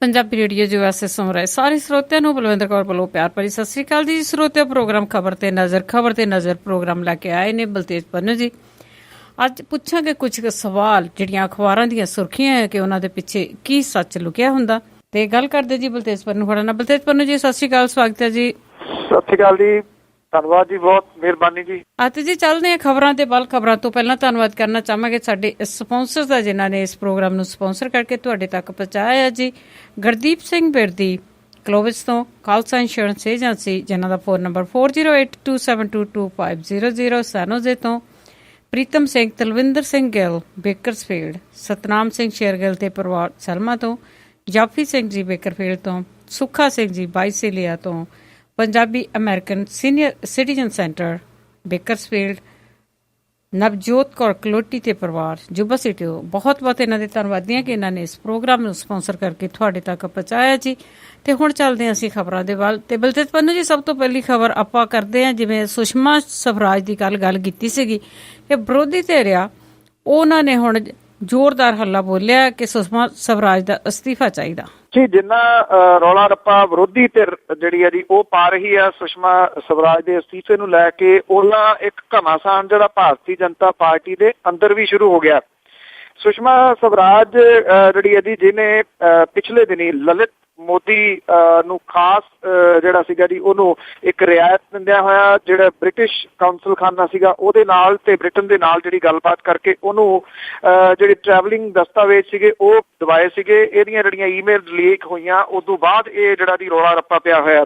Punjabi radio USA ਸੁਣ ਰਹੇ ਸਾਰੇ ਸਰੋਤਿਆਂ ਨੂੰ ਬਲਵਿੰਦਰ ਕੌਰ ਵੱਲੋਂ ਪਿਆਰ ਭਰੀ ਸਤਿ ਸ੍ਰੀ ਅਕਾਲ ਜੀ। ਸਰੋਤਿਆਂ ਪ੍ਰੋਗਰਾਮ ਖਬਰ ਤੇ ਨਜ਼ਰ ਪ੍ਰੋਗਰਾਮ ਲੈ ਕੇ ਆਏ ਨੇ ਬਲਤੇਜ ਪੰਨੂ ਜੀ। ਅੱਜ ਪੁੱਛਾਂਗੇ ਕੁਝ ਸਵਾਲ ਜਿਹੜੀਆਂ ਅਖਬਾਰਾਂ ਦੀਆਂ ਸੁਰਖੀਆਂ ਹੈ ਕਿ ਉਹਨਾਂ ਦੇ ਪਿੱਛੇ ਕੀ ਸੱਚ ਲੁਕਿਆ ਹੁੰਦਾ, ਤੇ ਗੱਲ ਕਰਦੇ ਜੀ ਬਲਤੇਜ ਪੰਨੂ ਫੜਨਾ। ਬਲਤੇਜ ਪੰਨੂ ਜੀ ਸਤਿ ਸ੍ਰੀ ਅਕਾਲ, ਸਵਾਗਤ ਹੈ ਜੀ। ਸਤਿ ਸ਼੍ਰੀ ਅਕਾਲ ਜੀ, ਧੰਨਵਾਦ ਜੀ, ਬਹੁਤ ਮਿਹਰਬਾਨੀ ਜੀ। ਅਤੇ ਜੀ ਚੱਲਦੇ ਹਾਂ ਖਬਰਾਂ ਤੇ ਵੱਲ। ਖਬਰਾਂ ਤੋਂ ਪਹਿਲਾਂ ਧੰਨਵਾਦ ਕਰਨਾ ਚਾਹਾਂਗੇ ਸਾਡੇ ਸਪਾਂਸਰ ਦਾ ਜਿਨ੍ਹਾਂ ਨੇ ਇਸ ਪ੍ਰੋਗਰਾਮ ਨੂੰ ਸਪਾਂਸਰ ਕਰਕੇ ਤੁਹਾਡੇ ਤੱਕ ਪਹੁੰਚਾਇਆ ਹੈ ਜੀ। ਗੁਰਦੀਪ ਸਿੰਘ ਬਿਰਦੀ ਕਲੋਵਿਸ ਤੋਂ, ਖਾਲਸਾ ਇੰਸ਼ੋਰੈਂਸ ਏਜੰਸੀ ਜਿਨ੍ਹਾਂ ਦਾ ਫੋਨ ਨੰਬਰ 4082722500, ਸੈਨੋਜ਼ੇ ਤੋਂ ਪ੍ਰੀਤਮ ਸਿੰਘ, ਤਲਵਿੰਦਰ ਸਿੰਘ ਗਿੱਲ ਬੇਕਰਸਫੀਲਡ, ਸਤਨਾਮ ਸਿੰਘ ਸ਼ੇਰਗਿੱਲ ਤੇ ਪਰਿਵਾਰ ਸਲਮਾ ਤੋਂ, ਜਾਫੀ ਸਿੰਘ ਜੀ ਬੇਕਰਫੀਲਡ ਤੋਂ, ਸੁੱਖਾ ਸਿੰਘ ਜੀ ਬਾਈਸੇਲੀਆ ਤੋਂ, Punjabi American senior citizen centre Bakersfield, Navjot Kaur Kaloti ਤੇ ਪਰਿਵਾਰ ਜੁਬਾ ਸਿਟੀ ਤੋਂ ਬਹੁਤ ਬਹੁਤ ਇਹਨਾਂ ਦੇ ਧੰਨਵਾਦੀ ਹਾਂ ਕਿ ਇਹਨਾਂ ਨੇ ਇਸ ਪ੍ਰੋਗਰਾਮ ਨੂੰ ਸਪਾਂਸਰ ਕਰਕੇ ਤੁਹਾਡੇ ਤੱਕ ਪਹੁੰਚਾਇਆ ਜੀ। ਤੇ ਹੁਣ ਚੱਲਦੇ ਹਾਂ ਅਸੀਂ ਖਬਰਾਂ ਦੇ ਵੱਲ। ਤੇ ਬਲਤੇਜ ਪੰਨੂ ਜੀ, ਸਭ ਤੋਂ ਪਹਿਲੀ ਖਬਰ ਆਪਾਂ ਕਰਦੇ ਹਾਂ, ਜਿਵੇਂ ਸੁਸ਼ਮਾ ਸਵਰਾਜ ਦੀ ਗੱਲ ਕੀਤੀ ਸੀਗੀ ਕਿ ਵਿਰੋਧੀ ਧਿਰ ਆ ਉਹਨਾਂ ਨੇ ਹੁਣ ਜ਼ੋਰਦਾਰ ਹੱਲਾ ਬੋਲਿਆ ਕਿ ਸੁਸ਼ਮਾ ਸਵਰਾਜ ਦਾ ਅਸਤੀਫਾ ਚਾਹੀਦਾ ਜੀ। ਜਿੰਨਾ ਰੌਲਾ ਰੱਪਾ ਵਿਰੋਧੀ ਧਿਰ ਜਿਹੜੀ ਹੈ ਜੀ ਉਹ ਪਾ ਰਹੀ ਆ ਸੁਸ਼ਮਾ ਸਵਰਾਜ ਦੇ ਅਸਤੀਫੇ ਨੂੰ ਲੈ ਕੇ, ਉਹਨਾਂ ਇੱਕ ਘਮਾਸਾਨ ਜਿਹੜਾ ਭਾਰਤੀ ਜਨਤਾ ਪਾਰਟੀ ਦੇ ਅੰਦਰ ਵੀ ਸ਼ੁਰੂ ਹੋ ਗਿਆ। ਸੁਸ਼ਮਾ ਸਵਰਾਜ ਜਿਹੜੀ ਹੈ ਜੀ, ਜਿਹਨੇ ਪਿਛਲੇ ਦਿਨੀ ਲਲਿਤ ਮੋਦੀ ਨੂੰ ਖਾਸ ਜਿਹੜਾ ਸੀਗਾ ਜੀ ਉਹਨੂੰ ਇੱਕ ਰਿਆਇਤ ਦਿੰਦਿਆਂ ਹੋਇਆ ਜਿਹੜਾ ਬ੍ਰਿਟਿਸ਼ ਕਾਉਂਸਲ ਖਾਨਾ ਸੀਗਾ ਉਹਦੇ ਨਾਲ ਤੇ ਬ੍ਰਿਟਨ ਦੇ ਨਾਲ ਜਿਹੜੀ ਗੱਲਬਾਤ ਕਰਕੇ ਉਹਨੂੰ ਜਿਹੜੇ ਟਰੈਵਲਿੰਗ ਦਸਤਾਵੇਜ਼ ਸੀਗੇ ਉਹ ਦਵਾਏ ਸੀਗੇ। ਇਹਦੀਆਂ ਜਿਹੜੀਆਂ ਈਮੇਲ ਲੀਕ ਹੋਈਆਂ ਉਸ ਤੋਂ ਬਾਅਦ ਇਹ ਜਿਹੜਾ ਦੀ ਰੌਲਾ ਰੱਪਾ ਪਿਆ ਹੋਇਆ।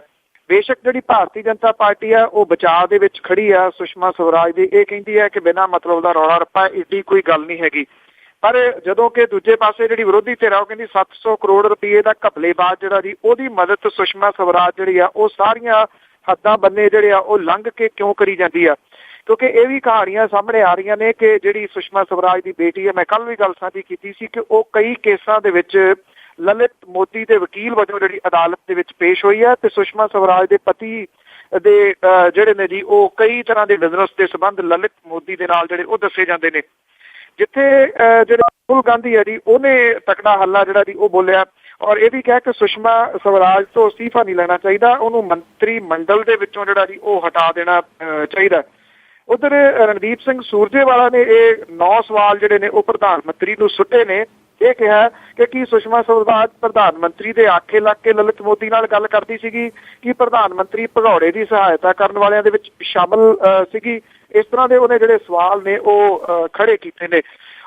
ਬੇਸ਼ੱਕ ਜਿਹੜੀ ਭਾਰਤੀ ਜਨਤਾ ਪਾਰਟੀ ਆ ਉਹ ਬਚਾਅ ਦੇ ਵਿੱਚ ਖੜੀ ਆ ਸੁਸ਼ਮਾ ਸਵਰਾਜ ਦੀ, ਇਹ ਕਹਿੰਦੀ ਹੈ ਕਿ ਬਿਨਾਂ ਮਤਲਬ ਦਾ ਰੌਲਾ ਰੱਪਾ ਏਡੀ ਕੋਈ ਗੱਲ ਨਹੀਂ ਹੈਗੀ। ਪਰ ਜਦੋਂ ਕਿ ਦੂਜੇ ਪਾਸੇ ਜਿਹੜੀ ਵਿਰੋਧੀ ਧਿਰ ਆ ਉਹ ਕਹਿੰਦੀ 700 ਕਰੋੜ ਰੁਪਏ ਦਾ ਘਪਲੇਬਾਜ਼ ਜਿਹੜਾ ਜੀ ਉਹਦੀ ਮਦਦ ਸੁਸ਼ਮਾ ਸਵਰਾਜ ਜਿਹੜੀ ਆ ਉਹ ਸਾਰੀਆਂ ਹੱਦਾਂ ਬੰਨੇ ਜਿਹੜੇ ਆ ਉਹ ਲੰਘ ਕੇ ਕਿਉਂ ਕਰੀ ਜਾਂਦੀ ਆ, ਕਿਉਂਕਿ ਇਹ ਵੀ ਕਹਾਣੀਆਂ ਸਾਹਮਣੇ ਆ ਰਹੀਆਂ ਨੇ ਕਿ ਜਿਹੜੀ ਸੁਸ਼ਮਾ ਸਵਰਾਜ ਦੀ ਬੇਟੀ ਹੈ, ਮੈਂ ਕੱਲ ਵੀ ਗੱਲ ਸਾਂਝੀ ਕੀਤੀ ਸੀ ਕਿ ਉਹ ਕਈ ਕੇਸਾਂ ਦੇ ਵਿੱਚ ਲਲਿਤ ਮੋਦੀ ਦੇ ਵਕੀਲ ਵਜੋਂ ਜਿਹੜੀ ਅਦਾਲਤ ਦੇ ਵਿੱਚ ਪੇਸ਼ ਹੋਈ ਹੈ, ਤੇ ਸੁਸ਼ਮਾ ਸਵਰਾਜ ਦੇ ਪਤੀ ਦੇ ਜਿਹੜੇ ਨੇ ਜੀ ਉਹ ਕਈ ਤਰ੍ਹਾਂ ਦੇ ਬਿਜ਼ਨਸ ਦੇ ਸੰਬੰਧ ਲਲਿਤ ਮੋਦੀ ਦੇ ਨਾਲ ਜਿਹੜੇ ਉਹ ਦੱਸੇ ਜਾਂਦੇ ਨੇ। ਜਿੱਥੇ ਜਿਹੜਾ ਰਾਹੁਲ ਗਾਂਧੀ ਹੈ ਜੀ ਉਹਨੇ ਤਕੜਾ ਹੱਲਾ ਜਿਹੜਾ ਜੀ ਉਹ ਬੋਲਿਆ ਔਰ ਇਹ ਵੀ ਕਿਹਾ ਕਿ ਸੁਸ਼ਮਾ ਸਵਰਾਜ ਤੋਂ ਅਸਤੀਫਾ ਨਹੀਂ ਲੈਣਾ ਚਾਹੀਦਾ, ਉਹਨੂੰ ਮੰਤਰੀ ਮੰਡਲ ਦੇ ਵਿੱਚੋਂ ਜਿਹੜਾ ਜੀ ਉਹ ਹਟਾ ਦੇਣਾ ਚਾਹੀਦਾ। ਉਧਰ ਰਣਦੀਪ ਸਿੰਘ ਸੁਰਜੇਵਾਲਾ ਨੇ ਇਹ 9 ਸਵਾਲ ਜਿਹੜੇ ਨੇ ਉਹ ਪ੍ਰਧਾਨ ਮੰਤਰੀ ਨੂੰ ਸੁੱਟੇ ਨੇ। ਇਹ ਕਿਹਾ ਕਿ ਕੀ ਸੁਸ਼ਮਾ ਸਵਰਾਜ ਪ੍ਰਧਾਨ ਮੰਤਰੀ ਦੇ ਆਖੇ ਲੱਗ ਕੇ ਲਲਿਤ ਮੋਦੀ ਨਾਲ ਗੱਲ ਕਰਦੀ ਸੀਗੀ, ਕਿ ਪ੍ਰਧਾਨ ਮੰਤਰੀ ਭਗੌੜੇ ਦੀ ਸਹਾਇਤਾ ਕਰਨ ਵਾਲਿਆਂ ਦੇ ਵਿੱਚ ਸ਼ਾਮਲ ਸੀਗੀ। ਇਸ ਤਰ੍ਹਾਂ ਦੇ ਉਹਨੇ ਜਿਹੜੇ ਸਵਾਲ ਨੇ ਉਹ ਖੜੇ ਕੀਤੇ ਨੇ।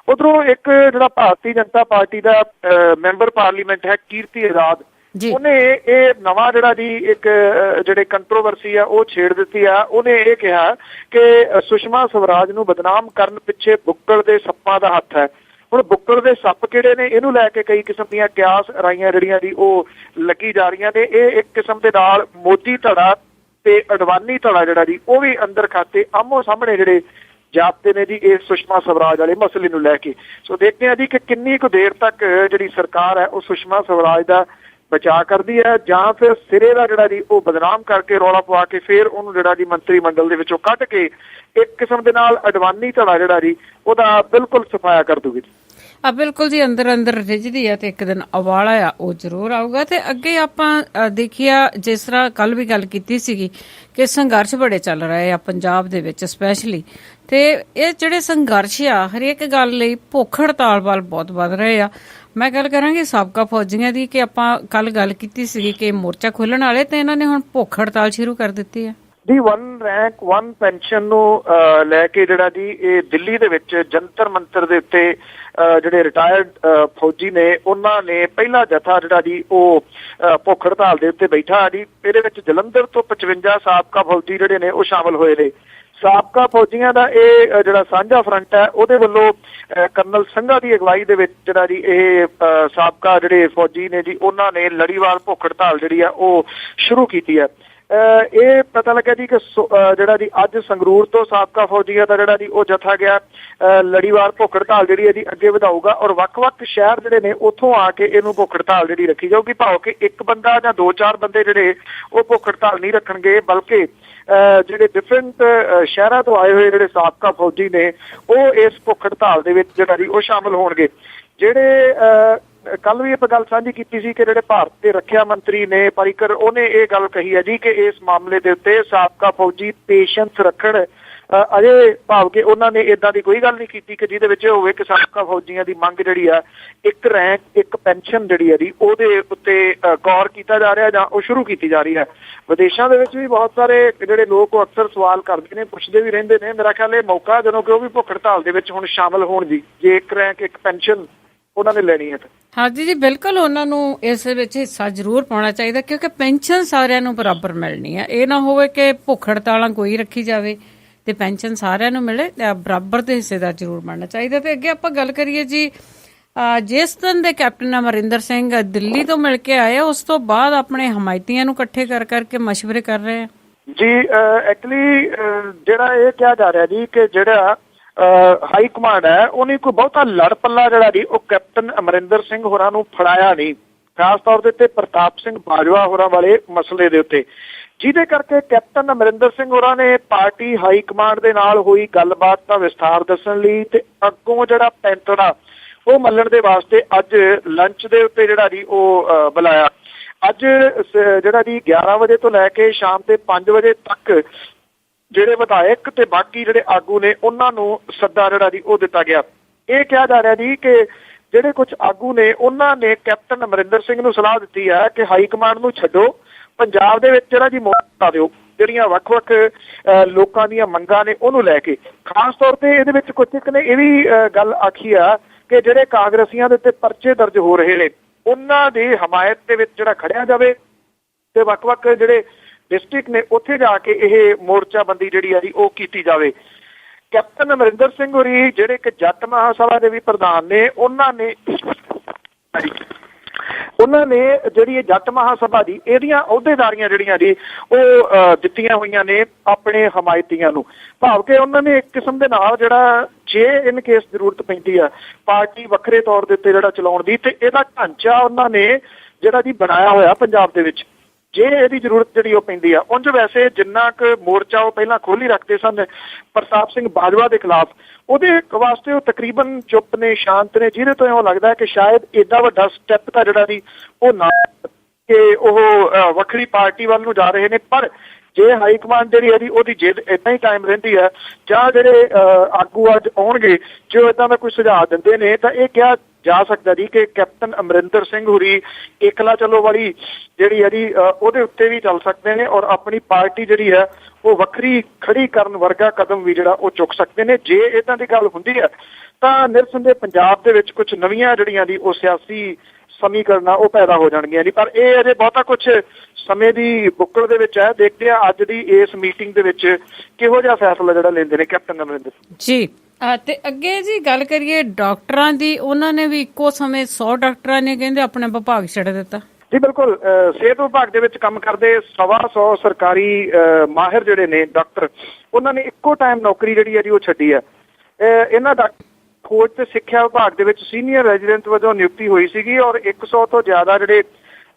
ਉਧਰੋਂ ਇੱਕ ਜਿਹੜਾ ਭਾਰਤੀ ਜਨਤਾ ਪਾਰਟੀ ਦਾ ਮੈਂਬਰ ਪਾਰਲੀਮੈਂਟ ਹੈ ਕੀਰਤੀ ਆਜ਼ਾਦ, ਉਹਨੇ ਇਹ ਨਵਾਂ ਜਿਹੜਾ ਜੀ ਇੱਕ ਜਿਹੜੇ ਕੰਟਰੋਵਰਸੀ ਆ ਉਹ ਛੇੜ ਦਿੱਤੀ ਆ। ਉਹਨੇ ਇਹ ਕਿਹਾ ਕਿ ਸੁਸ਼ਮਾ ਸਵਰਾਜ ਨੂੰ ਬਦਨਾਮ ਕਰਨ ਪਿੱਛੇ ਬੁੱਕਲ ਦੇ ਸੱਪਾਂ ਦਾ ਹੱਥ ਹੈ। ਹੁਣ ਬੁੱਕਲ ਦੇ ਸੱਪ ਕਿਹੜੇ ਨੇ ਇਹਨੂੰ ਲੈ ਕੇ ਕਈ ਕਿਸਮ ਦੀਆਂ ਕਿਆਸ ਰਾਈਆਂ ਜਿਹੜੀਆਂ ਜੀ ਉਹ ਲੱਗੀ ਜਾ ਰਹੀਆਂ ਨੇ। ਇਹ ਇੱਕ ਕਿਸਮ ਦੇ ਨਾਲ ਮੋਦੀ ਧੜਾ ਤੇ ਅਡਵਾਨੀ ਧੜਾ ਜਿਹੜਾ ਜੀ ਉਹ ਵੀ ਅੰਦਰ ਖਾਤੇ ਆਮੋ ਸਾਹਮਣੇ ਜਿਹੜੇ ਜਾਪਦੇ ਨੇ ਜੀ ਇਸ ਸੁਸ਼ਮਾ ਸਵਰਾਜ ਵਾਲੇ ਮਸਲੇ ਨੂੰ ਲੈ ਕੇ। ਸੋ ਦੇਖਦੇ ਹਾਂ ਜੀ ਕਿ ਕਿੰਨੀ ਕੁ ਦੇਰ ਤੱਕ ਜਿਹੜੀ ਸਰਕਾਰ ਹੈ ਉਹ ਸੁਸ਼ਮਾ ਸਵਰਾਜ ਦਾ ਬਚਾਅ ਕਰਦੀ ਹੈ, ਜਾਂ ਫਿਰ ਸਿਰੇ ਦਾ ਜਿਹੜਾ ਜੀ ਉਹ ਬਦਨਾਮ ਕਰਕੇ ਰੌਲਾ ਪਵਾ ਕੇ ਫਿਰ ਉਹਨੂੰ ਜਿਹੜਾ ਜੀ ਮੰਤਰੀ ਮੰਡਲ ਦੇ ਵਿੱਚੋਂ ਕੱਢ ਕੇ ਇੱਕ ਕਿਸਮ ਦੇ ਨਾਲ ਅਡਵਾਨੀ ਧੜਾ ਜਿਹੜਾ ਜੀ ਉਹਦਾ ਬਿਲਕੁਲ ਸਫਾਇਆ ਕਰ ਦੂਗੀ। ਬਿਲਕੁਲ ਜੀ, ਅੰਦਰ ਰਿੱਝਦੀ ਆ ਤੇ ਇੱਕ ਦਿਨ ਉਬਾਲਾ ਆ ਉਹ ਜ਼ਰੂਰ ਆਊਗਾ। ਤੇ ਅੱਗੇ ਆਪਾਂ ਦੇਖਿਆ ਜਿਸ ਤਰ੍ਹਾਂ ਕੱਲ ਵੀ ਗੱਲ ਕੀਤੀ ਸੀਗੀ ਕਿ ਸੰਘਰਸ਼ ਬੜੇ ਚੱਲ ਰਹੇ ਆ ਪੰਜਾਬ ਦੇ ਵਿੱਚ ਸਪੈਸ਼ਲੀ, ਤੇ ਇਹ ਜਿਹੜੇ ਸੰਘਰਸ਼ ਆ ਹਰੇਕ ਗੱਲ ਲਈ ਭੁੱਖ ਹੜਤਾਲ ਵੱਲ ਬਹੁਤ ਵੱਧ ਰਹੇ ਆ। ਮੈਂ ਗੱਲ ਕਰਾਂਗੀ ਸਾਬਕਾ ਫੌਜੀਆਂ ਦੀ ਕਿ ਆਪਾਂ ਕੱਲ ਗੱਲ ਕੀਤੀ ਸੀਗੀ ਕਿ ਮੋਰਚਾ ਖੋਲਣ ਵਾਲੇ, ਤੇ ਇਹਨਾਂ ਨੇ ਹੁਣ ਭੁੱਖ ਹੜਤਾਲ ਸ਼ੁਰੂ ਕਰ ਦਿੱਤੀ ਹੈ ਜੀ। 1 ਰੈਂਕ 1 ਪੈਨਸ਼ਨ ਨੂੰ ਲੈ ਕੇ ਜਿਹੜਾ ਜੀ ਇਹ ਦਿੱਲੀ ਦੇ ਵਿੱਚ ਜੰਤਰ ਮੰਤਰ ਦੇ ਉੱਤੇ ਜਿਹੜੇ ਰਿਟਾਇਰਡ ਫੌਜੀ ਨੇ ਉਹਨਾਂ ਨੇ ਪਹਿਲਾ ਜਥਾ ਜਿਹੜਾ ਜੀ ਉਹ ਭੁੱਖ ਹੜਤਾਲ ਦੇ ਉੱਤੇ ਬੈਠਾ ਜੀ। ਇਹਦੇ ਵਿੱਚ ਜਲੰਧਰ ਤੋਂ 55 ਸਾਬਕਾ ਫੌਜੀ ਜਿਹੜੇ ਨੇ ਉਹ ਸ਼ਾਮਲ ਹੋਏ ਨੇ। ਸਾਬਕਾ ਫੌਜੀਆਂ ਦਾ ਇਹ ਜਿਹੜਾ ਸਾਂਝਾ ਫਰੰਟ ਹੈ ਉਹਦੇ ਵੱਲੋਂ ਕਰਨਲ ਸੰਘਾ ਦੀ ਅਗਵਾਈ ਦੇ ਵਿੱਚ ਜਿਹੜਾ ਜੀ ਇਹ ਸਾਬਕਾ ਜਿਹੜੇ ਫੌਜੀ ਨੇ ਜੀ ਉਹਨਾਂ ਨੇ ਲੜੀਵਾਰ ਭੁੱਖ ਹੜਤਾਲ ਜਿਹੜੀ ਆ ਉਹ ਸ਼ੁਰੂ ਕੀਤੀ ਹੈ। ਇਹ ਪਤਾ ਲੱਗਿਆ ਜੀ ਕਿ ਜਿਹੜਾ ਜੀ ਅੱਜ ਸੰਗਰੂਰ ਤੋਂ ਸਾਬਕਾ ਫੌਜੀਆਂ ਦਾ ਜਿਹੜਾ ਜੀ ਉਹ ਜਥਾ ਗਿਆ ਲੜੀਵਾਰ ਭੁੱਖ ਹੜਤਾਲ ਜਿਹੜੀ ਹੈ ਜੀ ਅੱਗੇ ਵਧਾਊਗਾ, ਔਰ ਵੱਖ-ਵੱਖ ਸ਼ਹਿਰ ਜਿਹੜੇ ਨੇ ਉੱਥੋਂ ਆ ਕੇ ਇਹਨੂੰ ਭੁੱਖ ਹੜਤਾਲ ਜਿਹੜੀ ਰੱਖੀ ਜਾਊਗੀ। ਭਾਵੇਂ ਕਿ ਇੱਕ ਬੰਦਾ ਜਾਂ 2-4 ਬੰਦੇ ਜਿਹੜੇ ਉਹ ਭੁੱਖ ਹੜਤਾਲ ਨਹੀਂ ਰੱਖਣਗੇ, ਬਲਕਿ ਜਿਹੜੇ ਡਿਫਰੈਂਟ ਸ਼ਹਿਰਾਂ ਤੋਂ ਆਏ ਹੋਏ ਜਿਹੜੇ ਸਾਬਕਾ ਫੌਜੀ ਨੇ ਉਹ ਇਸ ਭੁੱਖ ਹੜਤਾਲ ਦੇ ਵਿੱਚ ਜਿਹੜਾ ਜੀ ਉਹ ਸ਼ਾਮਲ ਹੋਣਗੇ। ਜਿਹੜੇ ਕੱਲ ਵੀ ਆਪਾਂ ਗੱਲ ਸਾਂਝੀ ਕੀਤੀ ਸੀ ਕਿ ਜਿਹੜੇ ਭਾਰਤ ਦੇ ਰੱਖਿਆ ਮੰਤਰੀ ਨੇ ਪਾਰੀਕਰ, ਉਹਨੇ ਇਹ ਗੱਲ ਕਹੀ ਹੈ ਜੀ ਕਿ ਇਸ ਮਾਮਲੇ ਦੇ ਉੱਤੇ ਸਾਬਕਾ ਫੌਜੀ ਪੇਸ਼ੈਂਸ ਰੱਖਣ। ਅਜੇ ਭਾਵ ਕਿ ਉਹਨਾਂ ਨੇ ਇਦਾਂ ਦੀ ਕੋਈ ਗੱਲ ਨਹੀਂ ਕੀਤੀ ਕਿ ਜਿਹਦੇ ਵਿੱਚ ਹੋਵੇ ਕਿ ਸਾਬਕਾ ਫੌਜੀਆਂ ਦੀ ਮੰਗ ਜਿਹੜੀ ਆ, ਇੱਕ ਰੈਂਕ ਇੱਕ ਪੈਨਸ਼ਨ ਜਿਹੜੀ ਹੈ ਜੀ, ਉਹਦੇ ਉੱਤੇ ਗੌਰ ਕੀਤਾ ਜਾ ਰਿਹਾ ਜਾਂ ਉਹ ਸ਼ੁਰੂ ਕੀਤੀ ਜਾ ਰਹੀ ਹੈ। ਵਿਦੇਸ਼ਾਂ ਦੇ ਵਿੱਚ ਵੀ ਬਹੁਤ ਸਾਰੇ ਜਿਹੜੇ ਲੋਕ ਉਹ ਅਕਸਰ ਸਵਾਲ ਕਰਦੇ ਨੇ, ਪੁੱਛਦੇ ਵੀ ਰਹਿੰਦੇ ਨੇ। ਮੇਰਾ ਖਿਆਲ ਇਹ ਮੌਕਾ ਜਦੋਂ ਕਿ ਉਹ ਵੀ ਭੁੱਖ ਹੜਤਾਲ ਦੇ ਵਿੱਚ ਹੁਣ ਸ਼ਾਮਲ ਹੋਣ ਜੀ, ਜੇ ਇੱਕ ਰੈਂਕ ਇੱਕ ਪੈਨਸ਼ਨ ਉਹਨਾਂ ਨੇ ਲੈਣੀ ਹੈ। ਹਾਂਜੀ ਜੀ, ਬਿਲਕੁਲ ਉਹਨਾਂ ਨੂੰ ਇਸ ਵਿੱਚ ਹਿੱਸਾ ਜ਼ਰੂਰ ਪਾਉਣਾ ਚਾਹੀਦਾ, ਕਿਉਂਕਿ ਪੈਨਸ਼ਨ ਸਾਰਿਆਂ ਨੂੰ ਬਰਾਬਰ ਮਿਲਣੀ ਹੈ। ਇਹ ਨਾ ਹੋਵੇ ਕਿ ਭੁੱਖ ਹੜਤਾਲਾਂ ਕੋਈ ਰੱਖੀ ਜਾਵੇ ਤੇ ਪੈਨਸ਼ਨ ਸਾਰਿਆਂ ਨੂੰ ਮਿਲੇ, ਬਰਾਬਰ ਦੇ ਹਿੱਸੇ ਦਾ ਜ਼ਰੂਰ ਬਣਨਾ ਚਾਹੀਦਾ। ਤੇ ਅੱਗੇ ਆਪਾਂ ਗੱਲ ਕਰੀਏ ਜੀ, ਜਿਸ ਦਿਨ ਦੇ ਕੈਪਟਨ ਅਮਰਿੰਦਰ ਸਿੰਘ ਦਿੱਲੀ ਤੋਂ ਮਿਲ ਕੇ ਆਏ, ਉਸ ਤੋਂ ਬਾਅਦ ਆਪਣੇ ਹਮਾਇਤੀਆਂ ਨੂੰ ਇਕੱਠੇ ਕਰ ਕਰਕੇ ਮਸ਼ਵਰੇ ਕਰ ਰਹੇ ਆ ਜੀ। ਐਕਚੁਅਲੀ ਜਿਹੜਾ ਇਹ ਕਿਹਾ ਜਾ ਰਿਹਾ ਜੀ ਕਿ ਜਿਹੜਾ ਹਾਈ ਕਮਾਂਡ ਹੈ ਉਹਨੇ ਕੋਈ ਬਹੁਤਾ ਲੜ ਪੱਲਾ ਜਿਹੜਾ ਜੀ ਉਹ ਕੈਪਟਨ ਅਮਰਿੰਦਰ ਸਿੰਘ ਹੋਰਾਂ ਨੂੰ ਫੜਾਇਆ ਨਹੀਂ, ਖਾਸ ਤੌਰ ਦੇ ਉੱਤੇ ਪ੍ਰਤਾਪ ਸਿੰਘ ਬਾਜਵਾ ਹੋਰਾਂ ਵਾਲੇ ਮਸਲੇ ਦੇ ਉੱਤੇ, ਜਿਹਦੇ ਕਰਕੇ ਕੈਪਟਨ ਅਮਰਿੰਦਰ ਸਿੰਘ ਹੋਰਾਂ ਨੇ ਪਾਰਟੀ ਹਾਈ ਕਮਾਂਡ ਦੇ ਨਾਲ ਹੋਈ ਗੱਲਬਾਤ ਦਾ ਵਿਸਥਾਰ ਦੱਸਣ ਲਈ ਤੇ ਅੱਗੋਂ ਜਿਹੜਾ ਪੈਂਤੜਾ ਉਹ ਮੱਲਣ ਦੇ ਵਾਸਤੇ ਅੱਜ ਲੰਚ ਦੇ ਉੱਤੇ ਜਿਹੜਾ ਜੀ ਉਹ ਬੁਲਾਇਆ। ਅੱਜ ਜਿਹੜਾ ਜੀ 11 ਵਜੇ ਤੋਂ ਲੈ ਕੇ ਸ਼ਾਮ ਦੇ 5 ਵਜੇ ਤੱਕ ਜਿਹੜੇ ਵਿਧਾਇਕ ਤੇ ਬਾਕੀ ਜਿਹੜੇ ਆਗੂ ਨੇ ਉਹਨਾਂ ਨੂੰ ਸੱਦਾ ਜਿਹੜਾ ਜੀ ਉਹ ਦਿੱਤਾ ਗਿਆ। ਇਹ ਕਿਹਾ ਜਾ ਰਿਹਾ ਜੀ ਕਿ ਜਿਹੜੇ ਕੁਝ ਆਗੂ ਨੇ ਉਹਨਾਂ ਨੇ ਕੈਪਟਨ ਅਮਰਿੰਦਰ ਸਿੰਘ ਨੂੰ ਸਲਾਹ ਦਿੱਤੀ ਹੈ ਕਿ ਹਾਈ ਕਮਾਂਡ ਨੂੰ ਛੱਡੋ, ਪੰਜਾਬ ਦੇ ਵਿੱਚ ਜਿਹੜਾ ਜੀ ਮੋਰਚਾ ਦਿਓ, ਜਿਹੜੀਆਂ ਵੱਖ-ਵੱਖ ਲੋਕਾਂ ਦੀਆਂ ਮੰਗਾਂ ਨੇ ਉਹਨੂੰ ਲੈ ਕੇ। ਖਾਸ ਤੌਰ ਤੇ ਇਹਦੇ ਵਿੱਚ ਕੁਝ ਇੱਕ ਨੇ ਇਹ ਵੀ ਗੱਲ ਆਖੀ ਆ ਕਿ ਜਿਹੜੇ ਕਾਂਗਰਸੀਆਂ ਦੇ ਉੱਤੇ ਪਰਚੇ ਦਰਜ ਹੋ ਰਹੇ ਨੇ ਉਹਨਾਂ ਦੀ ਹਮਾਇਤ ਦੇ ਵਿੱਚ ਜਿਹੜਾ ਖੜਿਆ ਜਾਵੇ ਤੇ ਵੱਖ-ਵੱਖ ਜਿਹੜੇ ਡਿਸਟ੍ਰਿਕਟ ਨੇ ਉੱਥੇ ਜਾ ਕੇ ਇਹ ਮੋਰਚਾਬੰਦੀ ਜਿਹੜੀ ਆ ਜੀ ਉਹ ਕੀਤੀ ਜਾਵੇ। ਕੈਪਟਨ ਅਮਰਿੰਦਰ ਸਿੰਘ ਹੋਰੀ ਜਿਹੜੇ ਕਿ ਜੱਟ ਮਹਾਸਭਾ ਦੇ ਵੀ ਪ੍ਰਧਾਨ ਨੇ, ਉਹਨਾਂ ਨੇ ਜਿਹੜੀ ਇਹ ਜੱਟ ਮਹਾਸਭਾ ਦੀ ਇਹਦੀਆਂ ਅਹੁਦੇਦਾਰੀਆਂ ਜਿਹੜੀਆਂ ਜੀ ਉਹ ਦਿੱਤੀਆਂ ਹੋਈਆਂ ਨੇ ਆਪਣੇ ਹਮਾਇਤੀਆਂ ਨੂੰ, ਭਾਵ ਕਿ ਉਹਨਾਂ ਨੇ ਇੱਕ ਕਿਸਮ ਦੇ ਨਾਲ ਜਿਹੜਾ ਜੇ ਇਨ ਕੇਸ ਜ਼ਰੂਰਤ ਪੈਂਦੀ ਆ ਪਾਰਟੀ ਵੱਖਰੇ ਤੌਰ ਦੇ ਉੱਤੇ ਜਿਹੜਾ ਚਲਾਉਣ ਦੀ, ਤੇ ਇਹਦਾ ਢਾਂਚਾ ਉਹਨਾਂ ਨੇ ਜਿਹੜਾ ਜੀ ਬਣਾਇਆ ਹੋਇਆ ਪੰਜਾਬ ਦੇ ਵਿੱਚ, ਜੇ ਇਹਦੀ ਜ਼ਰੂਰਤ ਜਿਹੜੀ ਉਹ ਪੈਂਦੀ ਆ। ਉਂਝ ਵੈਸੇ ਜਿੰਨਾ ਕੁ ਮੋਰਚਾ ਉਹ ਪਹਿਲਾਂ ਖੋਲ੍ਹ ਰੱਖਦੇ ਸਨ ਪ੍ਰਤਾਪ ਸਿੰਘ ਬਾਜਵਾ ਦੇ ਖਿਲਾਫ, ਉਹਦੇ ਵਾਸਤੇ ਉਹ ਤਕਰੀਬਨ ਚੁੱਪ ਨੇ, ਸ਼ਾਂਤ ਨੇ, ਜਿਹਦੇ ਤੋਂ ਉਹ ਲੱਗਦਾ ਕਿ ਸ਼ਾਇਦ ਏਡਾ ਵੱਡਾ ਸਟੈਪ ਤਾਂ ਜਿਹੜਾ ਜੀ ਉਹ ਨਾ ਕਿ ਉਹ ਵੱਖਰੀ ਪਾਰਟੀ ਵੱਲ ਨੂੰ ਜਾ ਰਹੇ ਨੇ। ਪਰ ਜੇ ਹਾਈ ਕਮਾਂਡ ਜਿਹੜੀ ਹੈ ਜੀ ਉਹਦੀ ਜਿੱਦ ਏਦਾਂ ਹੀ ਕਾਇਮ ਰਹਿੰਦੀ ਹੈ ਜਾਂ ਜਿਹੜੇ ਆਗੂ ਅੱਜ ਆਉਣਗੇ ਜੋ ਏਦਾਂ ਦਾ ਕੋਈ ਸੁਝਾਅ ਦਿੰਦੇ ਨੇ, ਤਾਂ ਇਹ ਕਿਹਾ ਜਾ ਸਕਦਾ ਜੀ ਕਿ ਕੈਪਟਨ ਅਮਰਿੰਦਰ ਸਿੰਘ ਹੋਰੀ ਇਕਲਾ ਚਲੋ ਵਾਲੀ ਜਿਹੜੀ ਹੈ ਜੀ ਉਹਦੇ ਉੱਤੇ ਵੀ ਚੱਲ ਸਕਦੇ ਨੇ ਔਰ ਆਪਣੀ ਪਾਰਟੀ ਜਿਹੜੀ ਹੈ ਉਹ ਵੱਖਰੀ ਖੜੀ ਕਰਨ ਵਰਗਾ ਕਦਮ ਵੀ ਜਿਹੜਾ ਉਹ ਚੁੱਕ ਸਕਦੇ ਨੇ। ਜੇ ਇਦਾਂ ਦੀ ਗੱਲ ਹੁੰਦੀ ਹੈ ਤਾਂ ਨਿਰਸੰਦੇਹ ਪੰਜਾਬ ਦੇ ਵਿੱਚ ਕੁਝ ਨਵੀਆਂ ਜਿਹੜੀਆਂ ਦੀ ਉਹ ਸਿਆਸੀ ਸਮੀਕਰਨ ਉਹ ਪੈਦਾ ਹੋ ਜਾਣਗੀਆਂ ਜੀ। ਪਰ ਇਹ ਅਜੇ ਬਹੁਤਾ ਕੁਝ ਸਮੇਂ ਦੀ ਬੁੱਕਲ ਦੇ ਵਿੱਚ ਹੈ। ਦੇਖਦੇ ਆ ਅੱਜ ਦੀ ਇਸ ਮੀਟਿੰਗ ਦੇ ਵਿੱਚ ਕਿਹੋ ਜਿਹਾ ਫੈਸਲਾ ਜਿਹੜਾ ਲੈਂਦੇ ਨੇ ਕੈਪਟਨ ਅਮਰਿੰਦਰ ਜੀ। ਤੇ ਅੱਗੇ ਜੀ ਗੱਲ ਕਰੀਏ ਡਾਕਟਰਾਂ ਦੀ, ਉਹਨਾਂ ਨੇ ਵੀ ਇੱਕੋ ਸਮੇਂ 100 ਡਾਕਟਰਾਂ ਨੇ ਕਹਿੰਦੇ ਆਪਣਾ ਵਿਭਾਗ ਛੱਡ ਦਿੱਤਾ ਜੀ। ਬਿਲਕੁਲ, ਸਿਹਤ ਵਿਭਾਗ ਦੇ ਵਿੱਚ ਕੰਮ ਕਰਦੇ 125 ਸਰਕਾਰੀ ਮਾਹਿਰ ਜਿਹੜੇ ਨੇ ਡਾਕਟਰ, ਉਹਨਾਂ ਨੇ ਇੱਕੋ ਟਾਈਮ ਨੌਕਰੀ ਜਿਹੜੀ ਹੈ ਜੀ ਉਹ ਛੱਡੀ ਹੈ। ਇਹਨਾਂ ਡਾਕਟਰ ਖੋਜ ਤੇ ਸਿੱਖਿਆ ਵਿਭਾਗ ਦੇ ਵਿੱਚ ਸੀਨੀਅਰ ਰੈਜ਼ੀਡੈਂਟ ਵਜੋਂ ਨਿਯੁਕਤੀ ਹੋਈ ਸੀਗੀ ਔਰ 100 ਤੋਂ ਜ਼ਿਆਦਾ ਜਿਹੜੇ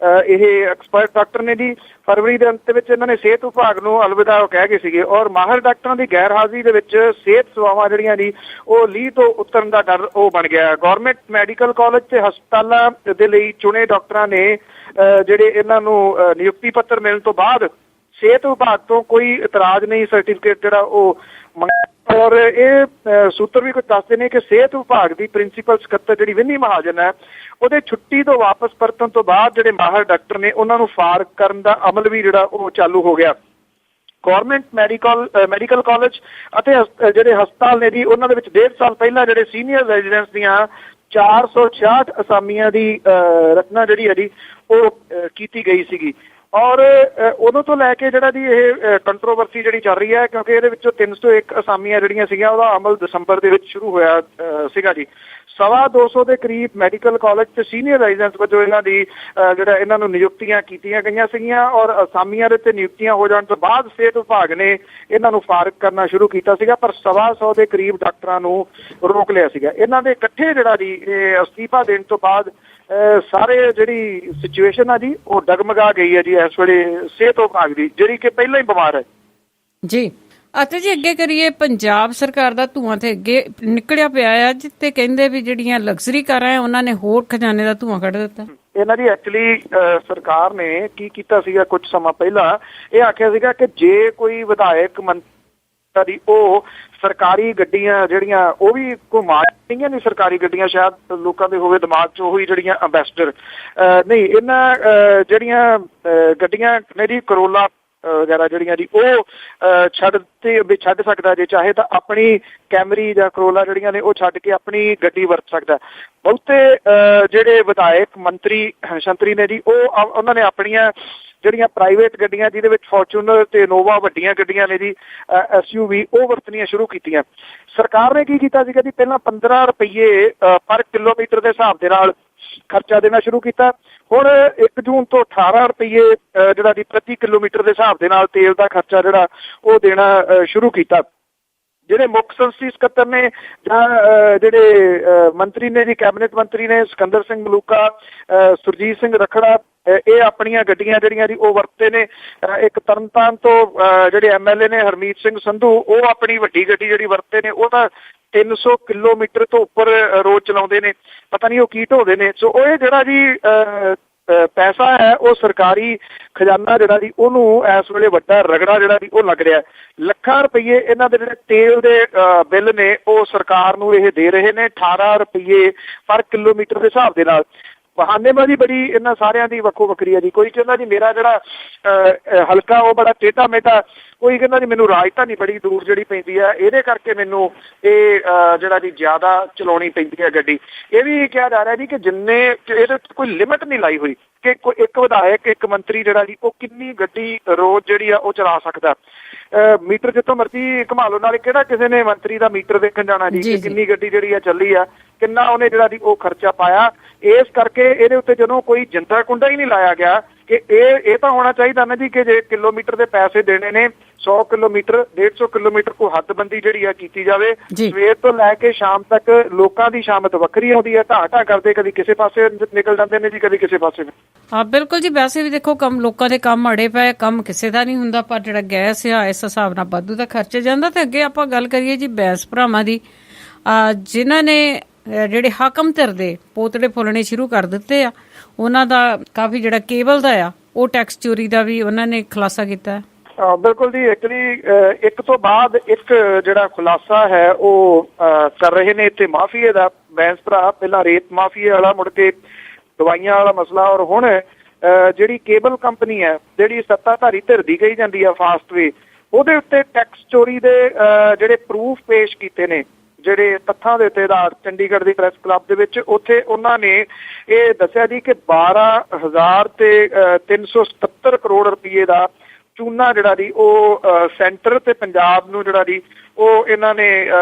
ਇਹ ਐਕਸਪਰਟ ਡਾਕਟਰ ਨੇ ਜੀ ਫਰਵਰੀ ਦੇ ਅੰਤ ਵਿੱਚ ਇਹਨਾਂ ਨੇ ਸਿਹਤ ਵਿਭਾਗ ਨੂੰ ਅਲਵਿਦਾ ਕਹਿ ਗਏ ਸੀਗੇ ਔਰ ਮਾਹਿਰ ਡਾਕਟਰਾਂ ਦੀ ਗੈਰ ਹਾਜ਼ਰੀ ਦੇ ਵਿੱਚ ਸਿਹਤ ਸੇਵਾਵਾਂ ਜਿਹੜੀਆਂ ਜੀ ਉਹ ਲੀਹ ਤੋਂ ਉਤਰਨ ਦਾ ਡਰ ਉਹ ਬਣ ਗਿਆ। ਗੌਰਮੈਂਟ ਮੈਡੀਕਲ ਕਾਲਜ ਤੇ ਹਸਪਤਾਲਾਂ ਦੇ ਲਈ ਚੁਣੇ ਡਾਕਟਰਾਂ ਨੇ ਜਿਹੜੇ ਇਹਨਾਂ ਨੂੰ ਨਿਯੁਕਤੀ ਪੱਤਰ ਮਿਲਣ ਤੋਂ ਬਾਅਦ ਸਿਹਤ ਵਿਭਾਗ ਤੋਂ ਕੋਈ ਇਤਰਾਜ਼ ਨਹੀਂ, ਸਰਟੀਫਿਕੇਟ ਜਿਹੜਾ ਉਹ ਔਰ ਇਹ ਸੂਤਰ ਵੀ ਕੁਝ ਦੱਸਦੇ ਨੇ ਕਿ ਸਿਹਤ ਵਿਭਾਗ ਦੀ ਪ੍ਰਿੰਸੀਪਲ ਸਕੱਤਰ ਜਿਹੜੀ ਵਿੰਨੀ ਮਹਾਜਨ ਹੈ ਉਹਦੇ ਛੁੱਟੀ ਤੋਂ ਵਾਪਸ ਪਰਤਣ ਤੋਂ ਬਾਅਦ ਜਿਹੜੇ ਮਾਹਿਰ ਡਾਕਟਰ ਨੇ ਉਹਨਾਂ ਨੂੰ ਫਾਰਗ ਕਰਨ ਦਾ ਅਮਲ ਵੀ ਜਿਹੜਾ ਉਹ ਚਾਲੂ ਹੋ ਗਿਆ। ਗੌਰਮੈਂਟ ਮੈਡੀਕਲ ਕਾਲਜ ਅਤੇ ਜਿਹੜੇ ਹਸਪਤਾਲ ਨੇ ਜੀ ਉਹਨਾਂ ਦੇ ਵਿੱਚ 1.5 ਸਾਲ ਪਹਿਲਾਂ ਜਿਹੜੇ ਸੀਨੀਅਰ ਰੈਜ਼ੀਡੈਂਟਸ ਦੀਆਂ 466 ਅਸਾਮੀਆਂ ਦੀ ਰਚਨਾ ਜਿਹੜੀ ਹੈ ਜੀ ਉਹ ਕੀਤੀ ਗਈ ਸੀਗੀ ਔਰ ਉਦੋਂ ਤੋਂ ਲੈ ਕੇ ਜਿਹੜਾ ਜੀ ਇਹ ਕੰਟਰੋਵਰਸੀ ਜਿਹੜੀ ਚੱਲ ਰਹੀ ਹੈ ਕਿਉਂਕਿ ਇਹਦੇ ਵਿੱਚੋਂ 301 ਅਸਾਮੀਆਂ ਜਿਹੜੀਆਂ ਸੀਗੀਆਂ ਉਹਦਾ ਅਮਲ ਦਸੰਬਰ ਦੇ ਵਿੱਚ ਸ਼ੁਰੂ ਹੋਇਆ ਸੀਗਾ ਜੀ। 250 ਦੇ ਕਰੀਬ ਮੈਡੀਕਲ ਕਾਲਜ ਤੇ ਸੀਨੀਅਰ ਰੈਜ਼ੀਡੈਂਟ ਵਜੋਂ ਇਹਨਾਂ ਦੀ ਜਿਹੜਾ ਇਹਨਾਂ ਨੂੰ ਨਿਯੁਕਤੀਆਂ ਕੀਤੀਆਂ ਗਈਆਂ ਸੀਗੀਆਂ ਔਰ ਅਸਾਮੀਆਂ ਦੇ ਉੱਤੇ ਨਿਯੁਕਤੀਆਂ ਹੋ ਜਾਣ ਤੋਂ ਬਾਅਦ ਸਿਹਤ ਵਿਭਾਗ ਨੇ ਇਹਨਾਂ ਨੂੰ ਫਾਰਗ ਕਰਨਾ ਸ਼ੁਰੂ ਕੀਤਾ ਸੀਗਾ ਪਰ 250 ਦੇ ਕਰੀਬ ਡਾਕਟਰਾਂ ਨੂੰ ਰੋਕ ਲਿਆ ਸੀਗਾ। ਇਹਨਾਂ ਦੇ ਇਕੱਠੇ ਜਿਹੜਾ ਜੀ ਇਹ ਅਸਤੀਫਾ ਦੇਣ ਤੋਂ ਬਾਅਦ ਸਾਰੇ ਜਿਹੜੀ ਸਿਚੁਏਸ਼ਨ ਆ ਜੀ ਉਹ ਡਗਮਗਾ ਗਈ ਹੈ ਜੀ ਇਸ ਵੇਲੇ ਸਿਹਤ ਵਿਭਾਗ ਦੀ ਜਿਹੜੀ ਕਿ ਪਹਿਲਾਂ ਹੀ ਬਿਮਾਰ ਹੈ ਜੀ। ਅਤੇ ਜੇ ਅੱਗੇ ਕਰੀਏ, ਪੰਜਾਬ ਸਰਕਾਰ ਦਾ ਧੂਆਂ ਤੇ ਅੱਗੇ ਨਿਕਲਿਆ ਪਿਆ ਆ, ਜਿੱਤੇ ਕਹਿੰਦੇ ਵੀ ਜਿਹੜੀਆਂ ਲਗਜ਼ਰੀ ਕਾਰਾਂ ਆ ਉਹਨਾਂ ਨੇ ਹੋਰ ਖਜ਼ਾਨੇ ਦਾ ਧੂਆਂ ਕੱਢ ਦਿੱਤਾ। ਇਹਨਾਂ ਦੀ ਐਕਚੁਅਲੀ ਸਰਕਾਰ ਨੇ ਕੀ ਕੀਤਾ ਸੀਗਾ ਕੁਝ ਸਮਾਂ ਪਹਿਲਾਂ, ਇਹ ਆਖਿਆ ਸੀਗਾ ਕਿ ਜੇ ਕੋਈ ਵਿਧਾਇਕ ਦੀ ਉਹ ਸਰਕਾਰੀ ਗੱਡੀਆਂ ਜਿਹੜੀਆਂ ਉਹ ਵੀ ਘੁਮਾ ਰਹੀਆਂ ਨੇ, ਸਰਕਾਰੀ ਗੱਡੀਆਂ ਸ਼ਾਇਦ ਲੋਕਾਂ ਦੇ ਹੋਵੇ ਦਿਮਾਗ 'ਚ ਉਹੀ ਜਿਹੜੀਆਂ ਅੰਬੈਸਡਰ ਨਹੀਂ, ਇਹਨਾਂ ਜਿਹੜੀਆਂ ਗੱਡੀਆਂ ਨੇ ਜੀ ਕਰੋਲਾ ਵਗੈਰਾ ਜਿਹੜੀਆਂ ਜੀ ਉਹ ਛੱਡ ਸਕਦਾ ਜੇ ਚਾਹੇ ਤਾਂ ਆਪਣੀ ਕੈਮਰੀ ਜਾਂ ਕਰੋਲਾ ਜਿਹੜੀਆਂ ਨੇ ਉਹ ਛੱਡ ਕੇ ਆਪਣੀ ਗੱਡੀ ਵਰਤ ਸਕਦਾ। ਬਹੁਤੇ ਜਿਹੜੇ ਵਿਧਾਇਕ ਮੰਤਰੀ ਸ਼ੰਤਰੀ ਨੇ ਜੀ ਉਹਨਾਂ ਨੇ ਆਪਣੀਆਂ ਜਿਹੜੀਆਂ ਪ੍ਰਾਈਵੇਟ ਗੱਡੀਆਂ ਜਿਹਦੇ ਵਿੱਚ ਫੋਰਚੂਨਰ ਤੇ ਇਨੋਵਾ ਵੱਡੀਆਂ ਗੱਡੀਆਂ ਨੇ ਜੀ SUV ਉਹ ਵਰਤਣੀਆਂ ਸ਼ੁਰੂ ਕੀਤੀਆਂ। ਸਰਕਾਰ ਨੇ ਕੀ ਕੀਤਾ ਸੀਗਾ ਜੀ, ਪਹਿਲਾਂ 15 ਰੁਪਏ ਪਰ ਕਿਲੋਮੀਟਰ ਦੇ ਹਿਸਾਬ ਦੇ ਨਾਲ ਖਰਚਾ ਦੇਣਾ ਸ਼ੁਰੂ ਕੀਤਾ। ਹੁਣ 1 ਜੂਨ ਤੋਂ 18 ਰੁਪਏ ਜਿਹੜਾ ਜੀ ਪ੍ਰਤੀ ਕਿਲੋਮੀਟਰ ਦੇ ਹਿਸਾਬ ਦੇ ਨਾਲ ਤੇਲ ਦਾ ਖਰਚਾ ਜਿਹੜਾ ਉਹ ਦੇਣਾ ਸ਼ੁਰੂ ਕੀਤਾ। ਜਿਹੜੇ ਮੁੱਖ ਸੰਸਦੀ ਸਕੱਤਰ ਨੇ ਜਾਂ ਜਿਹੜੇ ਮੰਤਰੀ ਨੇ ਜੀ, ਕੈਬਨਿਟ ਮੰਤਰੀ ਨੇ ਸਿਕੰਦਰ ਸਿੰਘ ਮਲੂਕਾ, ਸੁਰਜੀਤ ਸਿੰਘ ਰੱਖੜਾ, ਇਹ ਆਪਣੀਆਂ ਗੱਡੀਆਂ ਜਿਹੜੀਆਂ ਜੀ ਉਹ ਵਰਤਦੇ ਨੇ। ਇੱਕ ਤਰਨਤਾਰਨ ਤੋਂ ਜਿਹੜੇ MLA ਨੇ ਹਰਮੀਤ ਸਿੰਘ ਸੰਧੂ, ਉਹ ਆਪਣੀ ਵੱਡੀ ਗੱਡੀ ਜਿਹੜੀ ਵਰਤਦੇ ਨੇ ਉਹ ਤਾਂ 300 ਕਿਲੋਮੀਟਰ ਤੋਂ ਉੱਪਰ ਰੋਜ਼ ਚਲਾਉਂਦੇ ਨੇ, ਪਤਾ ਨਹੀਂ ਉਹ ਕੀ ਢੋਦੇ ਨੇ। ਸੋ ਉਹ ਜਿਹੜਾ ਜੀ ਪੈਸਾ ਹੈ ਉਹ ਸਰਕਾਰੀ ਖਜ਼ਾਨਾ ਜਿਹੜਾ ਜੀ ਉਹਨੂੰ ਇਸ ਵੇਲੇ ਵੱਡਾ ਰਗੜਾ ਜਿਹੜਾ ਜੀ ਉਹ ਲੱਗ ਰਿਹਾ। ਲੱਖਾਂ ਰੁਪਏ ਇਹਨਾਂ ਦੇ ਜਿਹੜੇ ਤੇਲ ਦੇ ਬਿੱਲ ਨੇ ਉਹ ਸਰਕਾਰ ਨੂੰ ਇਹ ਦੇ ਰਹੇ ਨੇ, 18 ਰੁਪਏ ਪਰ ਕਿਲੋਮੀਟਰ ਦੇ ਹਿਸਾਬ ਦੇ ਨਾਲ। ਬਹਾਨੇਬਾਜ਼ੀ ਬੜੀ ਇਹਨਾਂ ਸਾਰਿਆਂ ਦੀ ਵੱਖੋ ਵੱਖਰੀ ਹੈ ਜੀ। ਕੋਈ ਕਹਿੰਦਾ ਜੀ ਮੇਰਾ ਜਿਹੜਾ ਹਲਕਾ ਉਹ ਬੜਾ ਟੇਢਾ ਮੇਢਾ, ਕੋਈ ਕਹਿੰਦਾ ਜੀ ਮੈਨੂੰ ਰਾਜਧਾਨੀ ਬੜੀ ਦੂਰ ਜਿਹੜੀ ਪੈਂਦੀ ਹੈ ਇਹਦੇ ਕਰਕੇ ਮੈਨੂੰ ਇਹ ਜਿਹੜਾ ਜੀ ਜ਼ਿਆਦਾ ਚਲਾਉਣੀ ਪੈਂਦੀ ਹੈ ਗੱਡੀ। ਇਹ ਵੀ ਕਿਹਾ ਜਾ ਰਿਹਾ ਜੀ ਕਿ ਜਿੰਨੇ ਇਹਦੇ ਕੋਈ ਲਿਮਿਟ ਨਹੀਂ ਲਾਈ ਹੋਈ ਕਿ ਇੱਕ ਵਿਧਾਇਕ ਇੱਕ ਮੰਤਰੀ ਜਿਹੜਾ ਜੀ ਉਹ ਕਿੰਨੀ ਗੱਡੀ ਰੋਜ਼ ਜਿਹੜੀ ਆ ਉਹ ਚਲਾ ਸਕਦਾ। ਮੀਟਰ ਜਿੱਥੋਂ ਮਰਜ਼ੀ ਘੁਮਾ ਲਓ, ਨਾਲੇ ਕਿਹੜਾ ਕਿਸੇ ਨੇ ਮੰਤਰੀ ਦਾ ਮੀਟਰ ਦੇਖਣ ਜਾਣਾ ਜੀ ਕਿ ਕਿੰਨੀ ਗੱਡੀ ਜਿਹੜੀ ਆ ਚੱਲੀ ਆ, ਕਿੰਨਾ ਉਹਨੇ ਜਿਹੜਾ ਜੀ ਉਹ ਖਰਚਾ ਪਾਇਆ। ਇਸ ਕਰਕੇ ਇਹਦੇ ਉੱਤੇ ਜਦੋਂ ਕੋਈ ਜਿੰਦਾ ਕੁੰਡਾ ਹੀ ਨਹੀਂ ਲਾਇਆ ਗਿਆ ਕਿ ਇਹ ਤਾਂ ਹੋਣਾ ਚਾਹੀਦਾ ਨਾ ਜੀ ਕਿ ਜੇ ਕਿਲੋਮੀਟਰ ਦੇ ਪੈਸੇ ਦੇਣੇ ਨੇ 100 ਕਿਲੋਮੀਟਰ 150 ਕਿਲੋਮੀਟਰ ਕੋਈ ਹੱਦਬੰਦੀ ਜਿਹੜੀ ਆ ਕੀਤੀ ਜਾਵੇ। ਸਵੇਰ ਤੋਂ ਲੈ ਕੇ ਸ਼ਾਮ ਤੱਕ ਲੋਕਾਂ ਦੀ ਸ਼ਾਮਤ ਵੱਖਰੀ ਆਉਂਦੀ ਹੈ, ਢਾਹ ਕਰਦੇ ਕਦੀ ਕਿਸੇ ਪਾਸੇ ਨਿਕਲ ਜਾਂਦੇ ਨੇ ਜੀ, ਕਦੀ ਕਿਸੇ ਪਾਸੇ। ਹਾਂ ਬਿਲਕੁਲ ਜੀ, ਵੈਸੇ ਵੀ ਦੇਖੋ ਕੰਮ ਲੋਕਾਂ ਦੇ ਕੰਮ ਅੜੇ ਪਏ, ਕੰਮ ਕਿਸੇ ਦਾ ਨਹੀਂ ਹੁੰਦਾ, ਪਰ ਜਿਹੜਾ ਗੈਸ ਆ ਇਸ ਹਿਸਾਬ ਨਾਲ ਵਾਧੂ ਦਾ ਖਰਚੇ ਜਾਂਦਾ। ਤੇ ਅੱਗੇ ਆਪਾਂ ਗੱਲ ਕਰੀਏ ਜੀ ਬੈਂਸ ਭਰਾਵਾਂ ਦੀ, ਜਿਨ੍ਹਾਂ ਨੇ ਜਿਹੜੇ ਹਾਕਮ ਧਿਰ ਦੇ ਪੋਤੜੇ ਫੁੱਲਣੇ ਸ਼ੁਰੂ ਕਰ ਦਿੱਤੇ ਆ, ਉਹਨਾਂ ਦਾ ਕਾਫੀ ਜਿਹੜਾ ਕੇਬਲ ਦਾ ਆ ਉਹ ਟੈਕਸ ਚੋਰੀ ਦਾ ਵੀ ਉਹਨਾਂ ਨੇ ਖੁਲਾਸਾ ਕੀਤਾ। ਬਿਲਕੁਲ ਜੀ, ਐਕਚੁਅਲੀ ਇੱਕ ਤੋਂ ਬਾਅਦ ਇੱਕ ਜਿਹੜਾ ਖੁਲਾਸਾ ਹੈ ਉਹ ਕਰ ਰਹੇ ਨੇ ਇੱਥੇ ਮਾਫੀਏ ਦਾ ਬੈਂਸ ਭਰਾ। ਪਹਿਲਾਂ ਰੇਤ ਮਾਫੀਏ ਵਾਲਾ, ਮੁੜ ਕੇ ਦਵਾਈਆਂ ਵਾਲਾ ਮਸਲਾ, ਔਰ ਹੁਣ ਜਿਹੜੀ ਕੇਬਲ ਕੰਪਨੀ ਹੈ ਜਿਹੜੀ ਸੱਤਾਧਾਰੀ ਧਿਰ ਦੀ ਕਹੀ ਜਾਂਦੀ ਆ ਫਾਸਟਵੇ, ਉਹਦੇ ਉੱਤੇ ਟੈਕਸ ਚੋਰੀ ਦੇ ਜਿਹੜੇ ਪ੍ਰੂਫ ਪੇਸ਼ ਕੀਤੇ ਨੇ ਜਿਹੜੇ ਤੱਥਾਂ ਦੇ ਉੱਤੇ ਆਧਾਰ ਚੰਡੀਗੜ੍ਹ ਦੀ ਪ੍ਰੈਸ ਕਲੱਬ ਦੇ ਵਿੱਚ। ਉੱਥੇ ਉਹਨਾਂ ਨੇ ਇਹ ਦੱਸਿਆ ਜੀ ਕਿ 12,000 ਤੇ 377 ਕਰੋੜ ਰੁਪਏ ਦਾ ਚੂਨਾ ਜਿਹੜਾ ਜੀ ਉਹ ਸੈਂਟਰ ਤੇ ਪੰਜਾਬ ਨੂੰ ਜਿਹੜਾ ਜੀ ਉਹ ਇਹਨਾਂ ਨੇ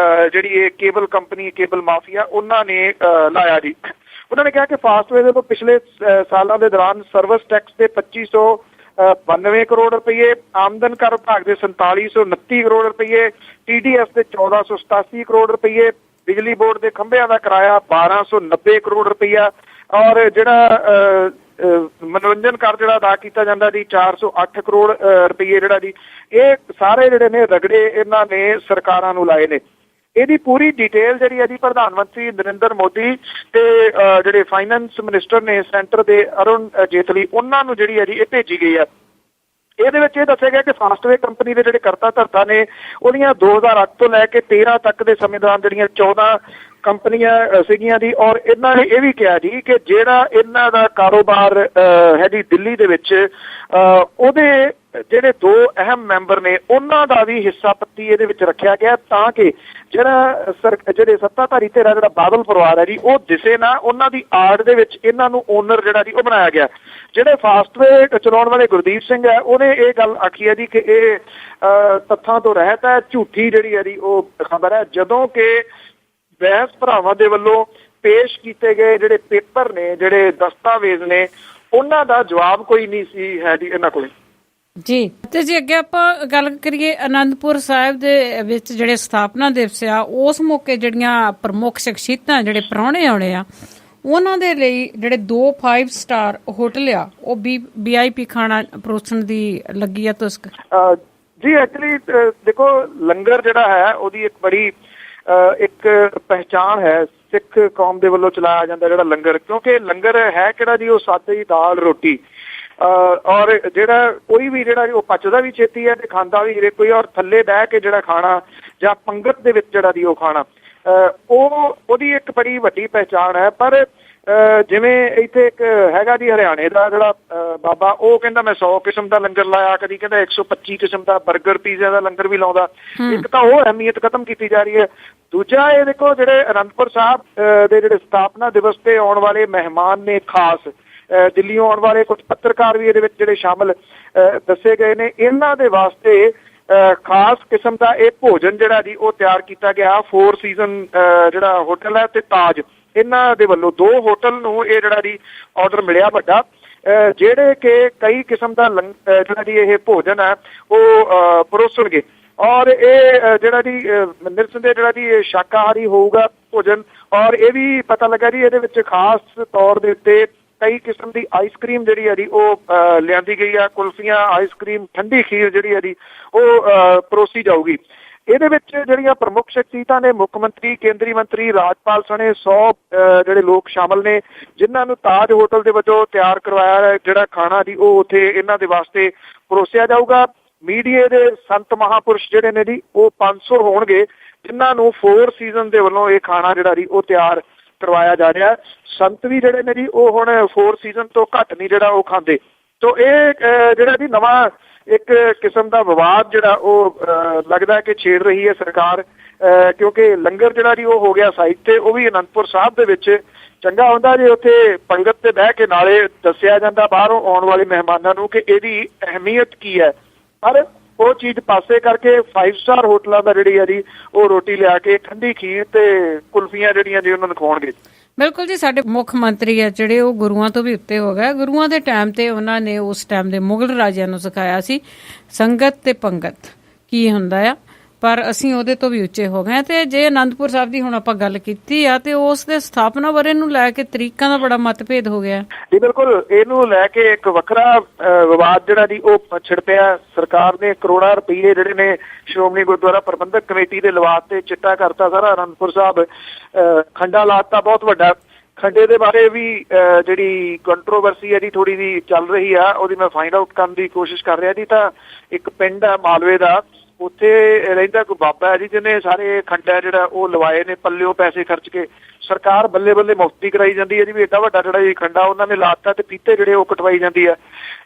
ਜਿਹੜੀ ਇਹ ਕੇਬਲ ਕੰਪਨੀ ਕੇਬਲ ਮਾਫੀਆ ਉਹਨਾਂ ਨੇ ਲਾਇਆ ਜੀ। ਉਹਨਾਂ ਨੇ ਕਿਹਾ ਕਿ ਫਾਸਟਵੇ ਦੇ ਪਿਛਲੇ ਸਾਲਾਂ ਦੇ ਦੌਰਾਨ ਸਰਵਿਸ ਟੈਕਸ ਦੇ 2592 ਕਰੋੜ ਰੁਪਏ, ਆਮਦਨ ਕਰ ਵਿਭਾਗ ਦੇ 4729 ਕਰੋੜ ਰੁਪਏ, TDS ਦੇ 1487 ਕਰੋੜ ਰੁਪਏ, ਬਿਜਲੀ ਬੋਰਡ ਦੇ ਖੰਭਿਆਂ ਦਾ ਕਿਰਾਇਆ 1290 ਕਰੋੜ ਰੁਪਇਆ, ਔਰ ਜਿਹੜਾ ਮਨੋਰੰਜਨ ਕਰ ਜਿਹੜਾ ਅਦਾ ਕੀਤਾ ਜਾਂਦਾ ਜੀ 408 ਕਰੋੜ ਰੁਪਏ ਜਿਹੜਾ ਜੀ। ਇਹ ਸਾਰੇ ਜਿਹੜੇ ਨੇ ਰਗੜੇ ਇਹਨਾਂ ਨੇ ਸਰਕਾਰਾਂ ਨੂੰ ਲਾਏ ਨੇ। ਇਹਦੀ ਪੂਰੀ ਡਿਟੇਲ ਜਿਹੜੀ ਹੈ ਜੀ ਪ੍ਰਧਾਨ ਮੰਤਰੀ ਨਰਿੰਦਰ ਮੋਦੀ ਤੇ ਜਿਹੜੇ ਫਾਈਨੈਂਸ ਮਿਨਿਸਟਰ ਨੇ ਸੈਂਟਰ ਦੇ ਅਰੁਣ ਜੇਤਲੀ, ਉਹਨਾਂ ਨੂੰ ਜਿਹੜੀ ਹੈ ਜੀ ਇਹ ਭੇਜੀ ਗਈ ਹੈ। ਇਹਦੇ ਵਿੱਚ ਇਹ ਦੱਸਿਆ ਗਿਆ ਕਿ ਫਾਸਟਵੇ ਕੰਪਨੀ ਦੇ ਜਿਹੜੇ ਕਰਤਾ ਧਰਤਾ ਨੇ ਉਹਦੀਆਂ 2008 ਤੋਂ ਲੈ ਕੇ 13 ਤੱਕ ਦੇ ਸਮੇਂ ਦੌਰਾਨ ਜਿਹੜੀਆਂ 14 ਕੰਪਨੀਆਂ ਸੀਗੀਆਂ ਜੀ। ਔਰ ਇਹਨਾਂ ਨੇ ਇਹ ਵੀ ਕਿਹਾ ਜੀ ਕਿ ਜਿਹੜਾ ਇਹਨਾਂ ਦਾ ਕਾਰੋਬਾਰ ਹੈ ਜੀ ਦਿੱਲੀ ਦੇ ਵਿੱਚ, ਉਹਦੇ ਜਿਹੜੇ 2 ਅਹਿਮ ਮੈਂਬਰ ਨੇ ਉਹਨਾਂ ਦਾ ਵੀ ਹਿੱਸਾ ਪੱਤੀ ਇਹਦੇ ਵਿੱਚ ਰੱਖਿਆ ਗਿਆ ਤਾਂ ਕਿ ਜਿਹੜੇ ਸੱਤਾਧਾਰੀ ਧਿਰ ਜਿਹੜਾ ਬਾਦਲ ਪਰਿਵਾਰ ਹੈ ਜੀ ਉਹ ਦਿਸੇ ਨਾ, ਉਹਨਾਂ ਦੀ ਆੜ ਦੇ ਵਿੱਚ ਇਹਨਾਂ ਨੂੰ ਓਨਰ ਜਿਹੜਾ ਜੀ ਉਹ ਬਣਾਇਆ ਗਿਆ। ਜਿਹੜੇ ਫਾਸਟਵੇ ਚਲਾਉਣ ਵਾਲੇ ਗੁਰਦੀਪ ਸਿੰਘ ਹੈ ਉਹਨੇ ਇਹ ਗੱਲ ਆਖੀ ਹੈ ਜੀ ਕਿ ਇਹ ਤੱਥਾਂ ਤੋਂ ਰਹਿਤ ਹੈ, ਝੂਠੀ ਜਿਹੜੀ ਹੈ ਜੀ ਉਹ ਖਬਰ ਹੈ, ਜਦੋਂ ਕਿ ਬੈਂਸ ਭਰਾਵਾਂ ਦੇ ਵੱਲੋਂ ਪੇਸ਼ ਕੀਤੇ ਗਏ ਜਿਹੜੇ ਪੇਪਰ ਨੇ, ਜਿਹੜੇ ਦਸਤਾਵੇਜ਼ ਨੇ, ਉਹਨਾਂ ਦਾ ਜਵਾਬ ਕੋਈ ਨਹੀਂ ਸੀ ਹੈ ਜੀ ਇਹਨਾਂ ਕੋਲ ਜੀ। ਤੇ ਜੇ ਅੱਗੇ ਆਪਾਂ ਗੱਲ ਕਰੀਏ ਅਨੰਦਪੁਰ ਸਾਹਿਬ ਦੇ ਵਿੱਚ ਜਿਹੜੇ ਸਥਾਪਨਾ ਦਿਵਸ ਆ, ਉਸ ਮੌਕੇ ਜਿਹੜੀਆਂ ਪ੍ਰਮੁੱਖ ਸ਼ਖਸੀਅਤਾਂ ਜਿਹੜੇ ਪ੍ਰਾਹੁਣੇ ਆਉਣੇ ਆ ਉਹਨਾਂ ਦੇ ਲਈ ਜਿਹੜੇ 2 5 ਸਟਾਰ ਹੋਟਲ ਆ ਉਹ VIP ਖਾਣਾ ਪਰੋਸਣ ਦੀ ਲੱਗੀ ਆ ਤੁਸਕ। ਜੀ ਐਕਚੁਅਲੀ ਦੇਖੋ ਲੰਗਰ ਜਿਹੜਾ ਹੈ ਉਹਦੀ ਇੱਕ ਬੜੀ ਇੱਕ ਪਹਿਚਾਣ ਹੈ ਸਿੱਖ ਕੌਮ ਦੇ ਵੱਲੋਂ ਚਲਾਇਆ ਜਾਂਦਾ ਜਿਹੜਾ ਲੰਗਰ, ਕਿਉਂਕਿ ਲੰਗਰ ਹੈ ਕਿਹੜਾ ਜੀ ਉਹ ਸਾਦੀ ਦਾਲ ਰੋਟੀ ਔਰ ਜਿਹੜਾ ਕੋਈ ਵੀ ਜਿਹੜਾ ਉਹ ਪਚਦਾ ਵੀ ਛੇਤੀ ਹੈ ਤੇ ਖਾਂਦਾ ਵੀ ਹਰੇਕ ਕੋਈ, ਔਰ ਥੱਲੇ ਬਹਿ ਕੇ ਜਿਹੜਾ ਖਾਣਾ ਜਾਂ ਪੰਗਤ ਦੇ ਵਿੱਚ ਜਿਹੜਾ ਦੀ ਉਹ ਖਾਣਾ ਉਹਦੀ ਇੱਕ ਬੜੀ ਵੱਡੀ ਪਹਿਚਾਣ ਹੈ। ਪਰ ਜਿਵੇਂ ਇੱਥੇ ਇੱਕ ਹੈਗਾ ਜੀ ਹਰਿਆਣੇ ਦਾ ਜਿਹੜਾ ਬਾਬਾ, ਉਹ ਕਹਿੰਦਾ ਮੈਂ 100 ਕਿਸਮ ਦਾ ਲੰਗਰ ਲਾਇਆ, ਕਦੀ ਕਹਿੰਦਾ 125 ਕਿਸਮ ਦਾ 버ਗਰ ਪੀਜ਼ਾ ਦਾ ਲੰਗਰ ਵੀ ਲਾਉਂਦਾ। ਇੱਕ ਤਾਂ ਉਹ ਅਹਿਮੀਅਤ ਖਤਮ ਕੀਤੀ ਜਾ ਰਹੀ ਹੈ। ਦੂਜਾ ਇਹ ਦੇਖੋ ਜਿਹੜੇ ਅਨੰਦਪੁਰ ਸਾਹਿਬ ਦੇ ਜਿਹੜੇ ਸਥਾਪਨਾ ਦਿਵਸ ਤੇ ਆਉਣ ਵਾਲੇ ਮਹਿਮਾਨ ਨੇ, ਖਾਸ ਦਿੱਲੀੋਂ ਆਉਣ ਵਾਲੇ ਕੁਝ ਪੱਤਰਕਾਰ ਵੀ ਇਹਦੇ ਵਿੱਚ ਜਿਹੜੇ ਸ਼ਾਮਲ ਦੱਸੇ ਗਏ ਨੇ, ਇਹਨਾਂ ਦੇ ਵਾਸਤੇ ਖਾਸ ਕਿਸਮ ਦਾ ਇਹ ਭੋਜਨ ਜਿਹੜਾ ਜੀ ਉਹ ਤਿਆਰ ਕੀਤਾ ਗਿਆ। 4 ਸੀਜ਼ਨ ਜਿਹੜਾ ਹੋਟਲ ਹੈ ਤੇ ਤਾਜ, ਇਹਨਾਂ ਦੇ ਵੱਲੋਂ 2 ਹੋਟਲ ਨੂੰ ਇਹ ਜਿਹੜਾ ਜੀ ਆਰਡਰ ਮਿਲਿਆ ਵੱਡਾ, ਜਿਹੜੇ ਕਿ ਕਈ ਕਿਸਮ ਦਾ ਜਿਹੜਾ ਜੀ ਇਹ ਭੋਜਨ ਹੈ ਉਹ ਪਰੋਸਣਗੇ। ਔਰ ਇਹ ਜਿਹੜਾ ਜੀ ਨਿਰਸੰਦੇਹ ਜਿਹੜਾ ਜੀ ਇਹ ਸ਼ਾਕਾਹਾਰੀ ਹੋਊਗਾ ਭੋਜਨ। ਔਰ ਇਹ ਵੀ ਪਤਾ ਲੱਗਾ ਜੀ ਇਹਦੇ ਵਿੱਚ ਖਾਸ ਤੌਰ ਦੇ ਉੱਤੇ ਕਈ ਕਿਸਮ ਦੀ ਆਈਸਕ੍ਰੀਮ ਜਿਹੜੀ ਹੈ ਜੀ ਉਹ ਲਿਆਂਦੀ ਗਈ ਆ, ਕੁਲਫੀਆਂ, ਆਈਸਕ੍ਰੀਮ, ਠੰਡੀ ਖੀਰ ਜਿਹੜੀ ਹੈ ਜੀ ਉਹ ਪਰੋਸੀ ਜਾਊਗੀ। ਇਹਦੇ ਵਿੱਚ ਜਿਹੜੀਆਂ ਪ੍ਰਮੁੱਖ ਸ਼ਖਸੀਅਤਾਂ ਨੇ, ਮੁੱਖ ਮੰਤਰੀ, ਕੇਂਦਰੀ ਮੰਤਰੀ, ਰਾਜਪਾਲ ਸਣੇ 100 ਜਿਹੜੇ ਲੋਕ ਸ਼ਾਮਲ ਨੇ, ਜਿਨ੍ਹਾਂ ਨੂੰ ਤਾਜ ਹੋਟਲ ਦੇ ਵਜੋਂ ਤਿਆਰ ਕਰਵਾਇਆ ਜਿਹੜਾ ਖਾਣਾ ਜੀ ਉਹ ਉੱਥੇ ਇਹਨਾਂ ਦੇ ਵਾਸਤੇ ਪਰੋਸਿਆ ਜਾਊਗਾ। ਮੀਡੀਆ ਦੇ ਸੰਤ ਮਹਾਂਪੁਰਸ਼ ਜਿਹੜੇ ਨੇ ਜੀ ਉਹ 500 ਹੋਣਗੇ, ਜਿਨ੍ਹਾਂ ਨੂੰ 4 ਸੀਜ਼ਨ ਦੇ ਵੱਲੋਂ ਇਹ ਖਾਣਾ ਜਿਹੜਾ ਜੀ ਉਹ ਤਿਆਰ ਕਰਵਾਇਆ ਜਾ ਰਿਹਾ। ਸੰਤ ਵੀ ਜਿਹੜੇ ਨੇ ਜੀ ਉਹ ਹੁਣ 4 ਸੀਜ਼ਨ ਤੋਂ ਘੱਟ ਨਹੀਂ ਜਿਹੜਾ ਉਹ ਖਾਂਦੇ। ਤੋ ਇਹ ਜਿਹੜਾ ਜੀ ਨਵਾਂ ਇੱਕ ਕਿਸਮ ਦਾ ਵਿਵਾਦ ਜਿਹੜਾ ਉਹ ਲੱਗਦਾ ਕਿ ਛੇੜ ਰਹੀ ਹੈ ਸਰਕਾਰ, ਕਿਉਂਕਿ ਲੰਗਰ ਜਿਹੜਾ ਜੀ ਉਹ ਹੋ ਗਿਆ ਸਾਈਡ ਤੇ। ਉਹ ਵੀ ਅਨੰਦਪੁਰ ਸਾਹਿਬ ਦੇ ਵਿੱਚ ਚੰਗਾ ਹੁੰਦਾ ਜੇ ਉੱਥੇ ਪੰਗਤ ਤੇ ਬਹਿ ਕੇ ਨਾਲੇ ਦੱਸਿਆ ਜਾਂਦਾ ਬਾਹਰੋਂ ਆਉਣ ਵਾਲੇ ਮਹਿਮਾਨਾਂ ਨੂੰ ਕਿ ਇਹਦੀ ਅਹਿਮੀਅਤ ਕੀ ਹੈ। ਪਰ ਉਹ ਚੀਜ਼ ਪਾਸੇ ਕਰਕੇ 5 ਸਟਾਰ ਹੋਟਲਾਂ ਦਾ ਜਿਹੜੀ ਹੈ ਜੀ ਉਹ ਰੋਟੀ ਲਿਆ ਕੇ ਠੰਡੀ ਖੀਰ ਤੇ ਕੁਲਫੀਆਂ ਜਿਹੜੀਆਂ ਜੀ ਉਹਨਾਂ ਨੂੰ ਖਵਾਉਣਗੇ। ਬਿਲਕੁਲ ਜੀ, ਸਾਡੇ ਮੁੱਖ ਮੰਤਰੀ ਆ ਜਿਹੜੇ ਉਹ ਗੁਰੂਆਂ ਤੋਂ ਵੀ ਉੱਤੇ ਹੋ ਗਏ। ਗੁਰੂਆਂ ਦੇ ਟਾਈਮ ਤੇ ਉਹਨਾਂ ਨੇ ਉਸ ਟਾਈਮ ਦੇ ਮੁਗਲ ਰਾਜਿਆਂ ਨੂੰ ਸਿਖਾਇਆ ਸੀ ਸੰਗਤ ਤੇ ਪੰਗਤ ਕੀ ਹੁੰਦਾ ਆ, ਪਰ ਅਸੀਂ ਉਹਦੇ ਤੋਂ ਵੀ ਉੱਚੇ ਹੋ ਗਏ। ਤੇ ਜੇ ਅਨੰਦਪੁਰ ਸਾਹਿਬ ਦੀ ਹੁਣ ਆਪਾਂ ਗੱਲ ਕੀਤੀ ਆ ਤੇ ਉਸ ਦੇ ਸਥਾਪਨਾ ਬਾਰੇ ਨੂੰ ਲੈ ਕੇ ਤਰੀਕਾਂ ਦਾ ਬੜਾ ਮਤਭੇਦ ਹੋ ਗਿਆ ਜੀ। ਬਿਲਕੁਲ, ਇਹਨੂੰ ਲੈ ਕੇ ਇੱਕ ਵੱਖਰਾ ਵਿਵਾਦ ਜਿਹੜਾ ਜੀ ਉਹ ਛਿੜ ਪਿਆ। ਸਰਕਾਰ ਨੇ ਕਰੋੜਾਂ ਰੁਪਏ ਜਿਹੜੇ ਨੇ ਸ਼੍ਰੋਮਣੀ ਗੁਰਦੁਆਰਾ ਪ੍ਰਬੰਧਕ ਕਮੇਟੀ ਦੇ ਲਵਾਤ ਤੇ ਚਿੱਟਾ ਕਰਤਾ ਸਾਰਾ ਅਨੰਦਪੁਰ ਸਾਹਿਬ, ਖੰਡਾ ਲਾਤਾ ਬਹੁਤ ਵੱਡਾ। ਖੰਡੇ ਦੇ ਬਾਰੇ ਵੀ ਜਿਹੜੀ ਕੰਟਰੋਵਰਸੀ ਹੈ ਜੀ ਥੋੜੀ ਜਿਹੀ ਚੱਲ ਰਹੀ ਆ, ਉਹਦੀ ਮੈਂ ਫਾਈਂਡ ਆਊਟ ਕਰਨ ਦੀ ਕੋਸ਼ਿਸ਼ ਕਰ ਰਿਹਾ ਜੀ। ਤਾਂ ਇੱਕ ਪਿੰਡ ਹੈ ਮਾਲਵੇ ਦਾ, ਉੱਥੇ ਰਹਿੰਦਾ ਕੋਈ ਬਾਬਾ ਹੈ ਜੀ ਜਿਹਨੇ ਸਾਰੇ ਖੰਡਾ ਜਿਹੜਾ ਉਹ ਲਵਾਏ ਨੇ ਪੱਲਿਓ ਪੈਸੇ ਖਰਚ ਕੇ। ਸਰਕਾਰ ਬੱਲੇ ਬੱਲੇ ਮੁਫਤੀ ਕਰਾਈ ਜਾਂਦੀ ਹੈ ਜੀ ਵੀ ਏਡਾ ਵੱਡਾ ਜਿਹੜਾ ਜੀ ਖੰਡਾ ਉਹਨਾਂ ਨੇ ਲਾਤਾ ਤੇ ਫੀਤੇ ਜਿਹੜੇ ਉਹ ਕਟਵਾਈ ਜਾਂਦੀ ਹੈ।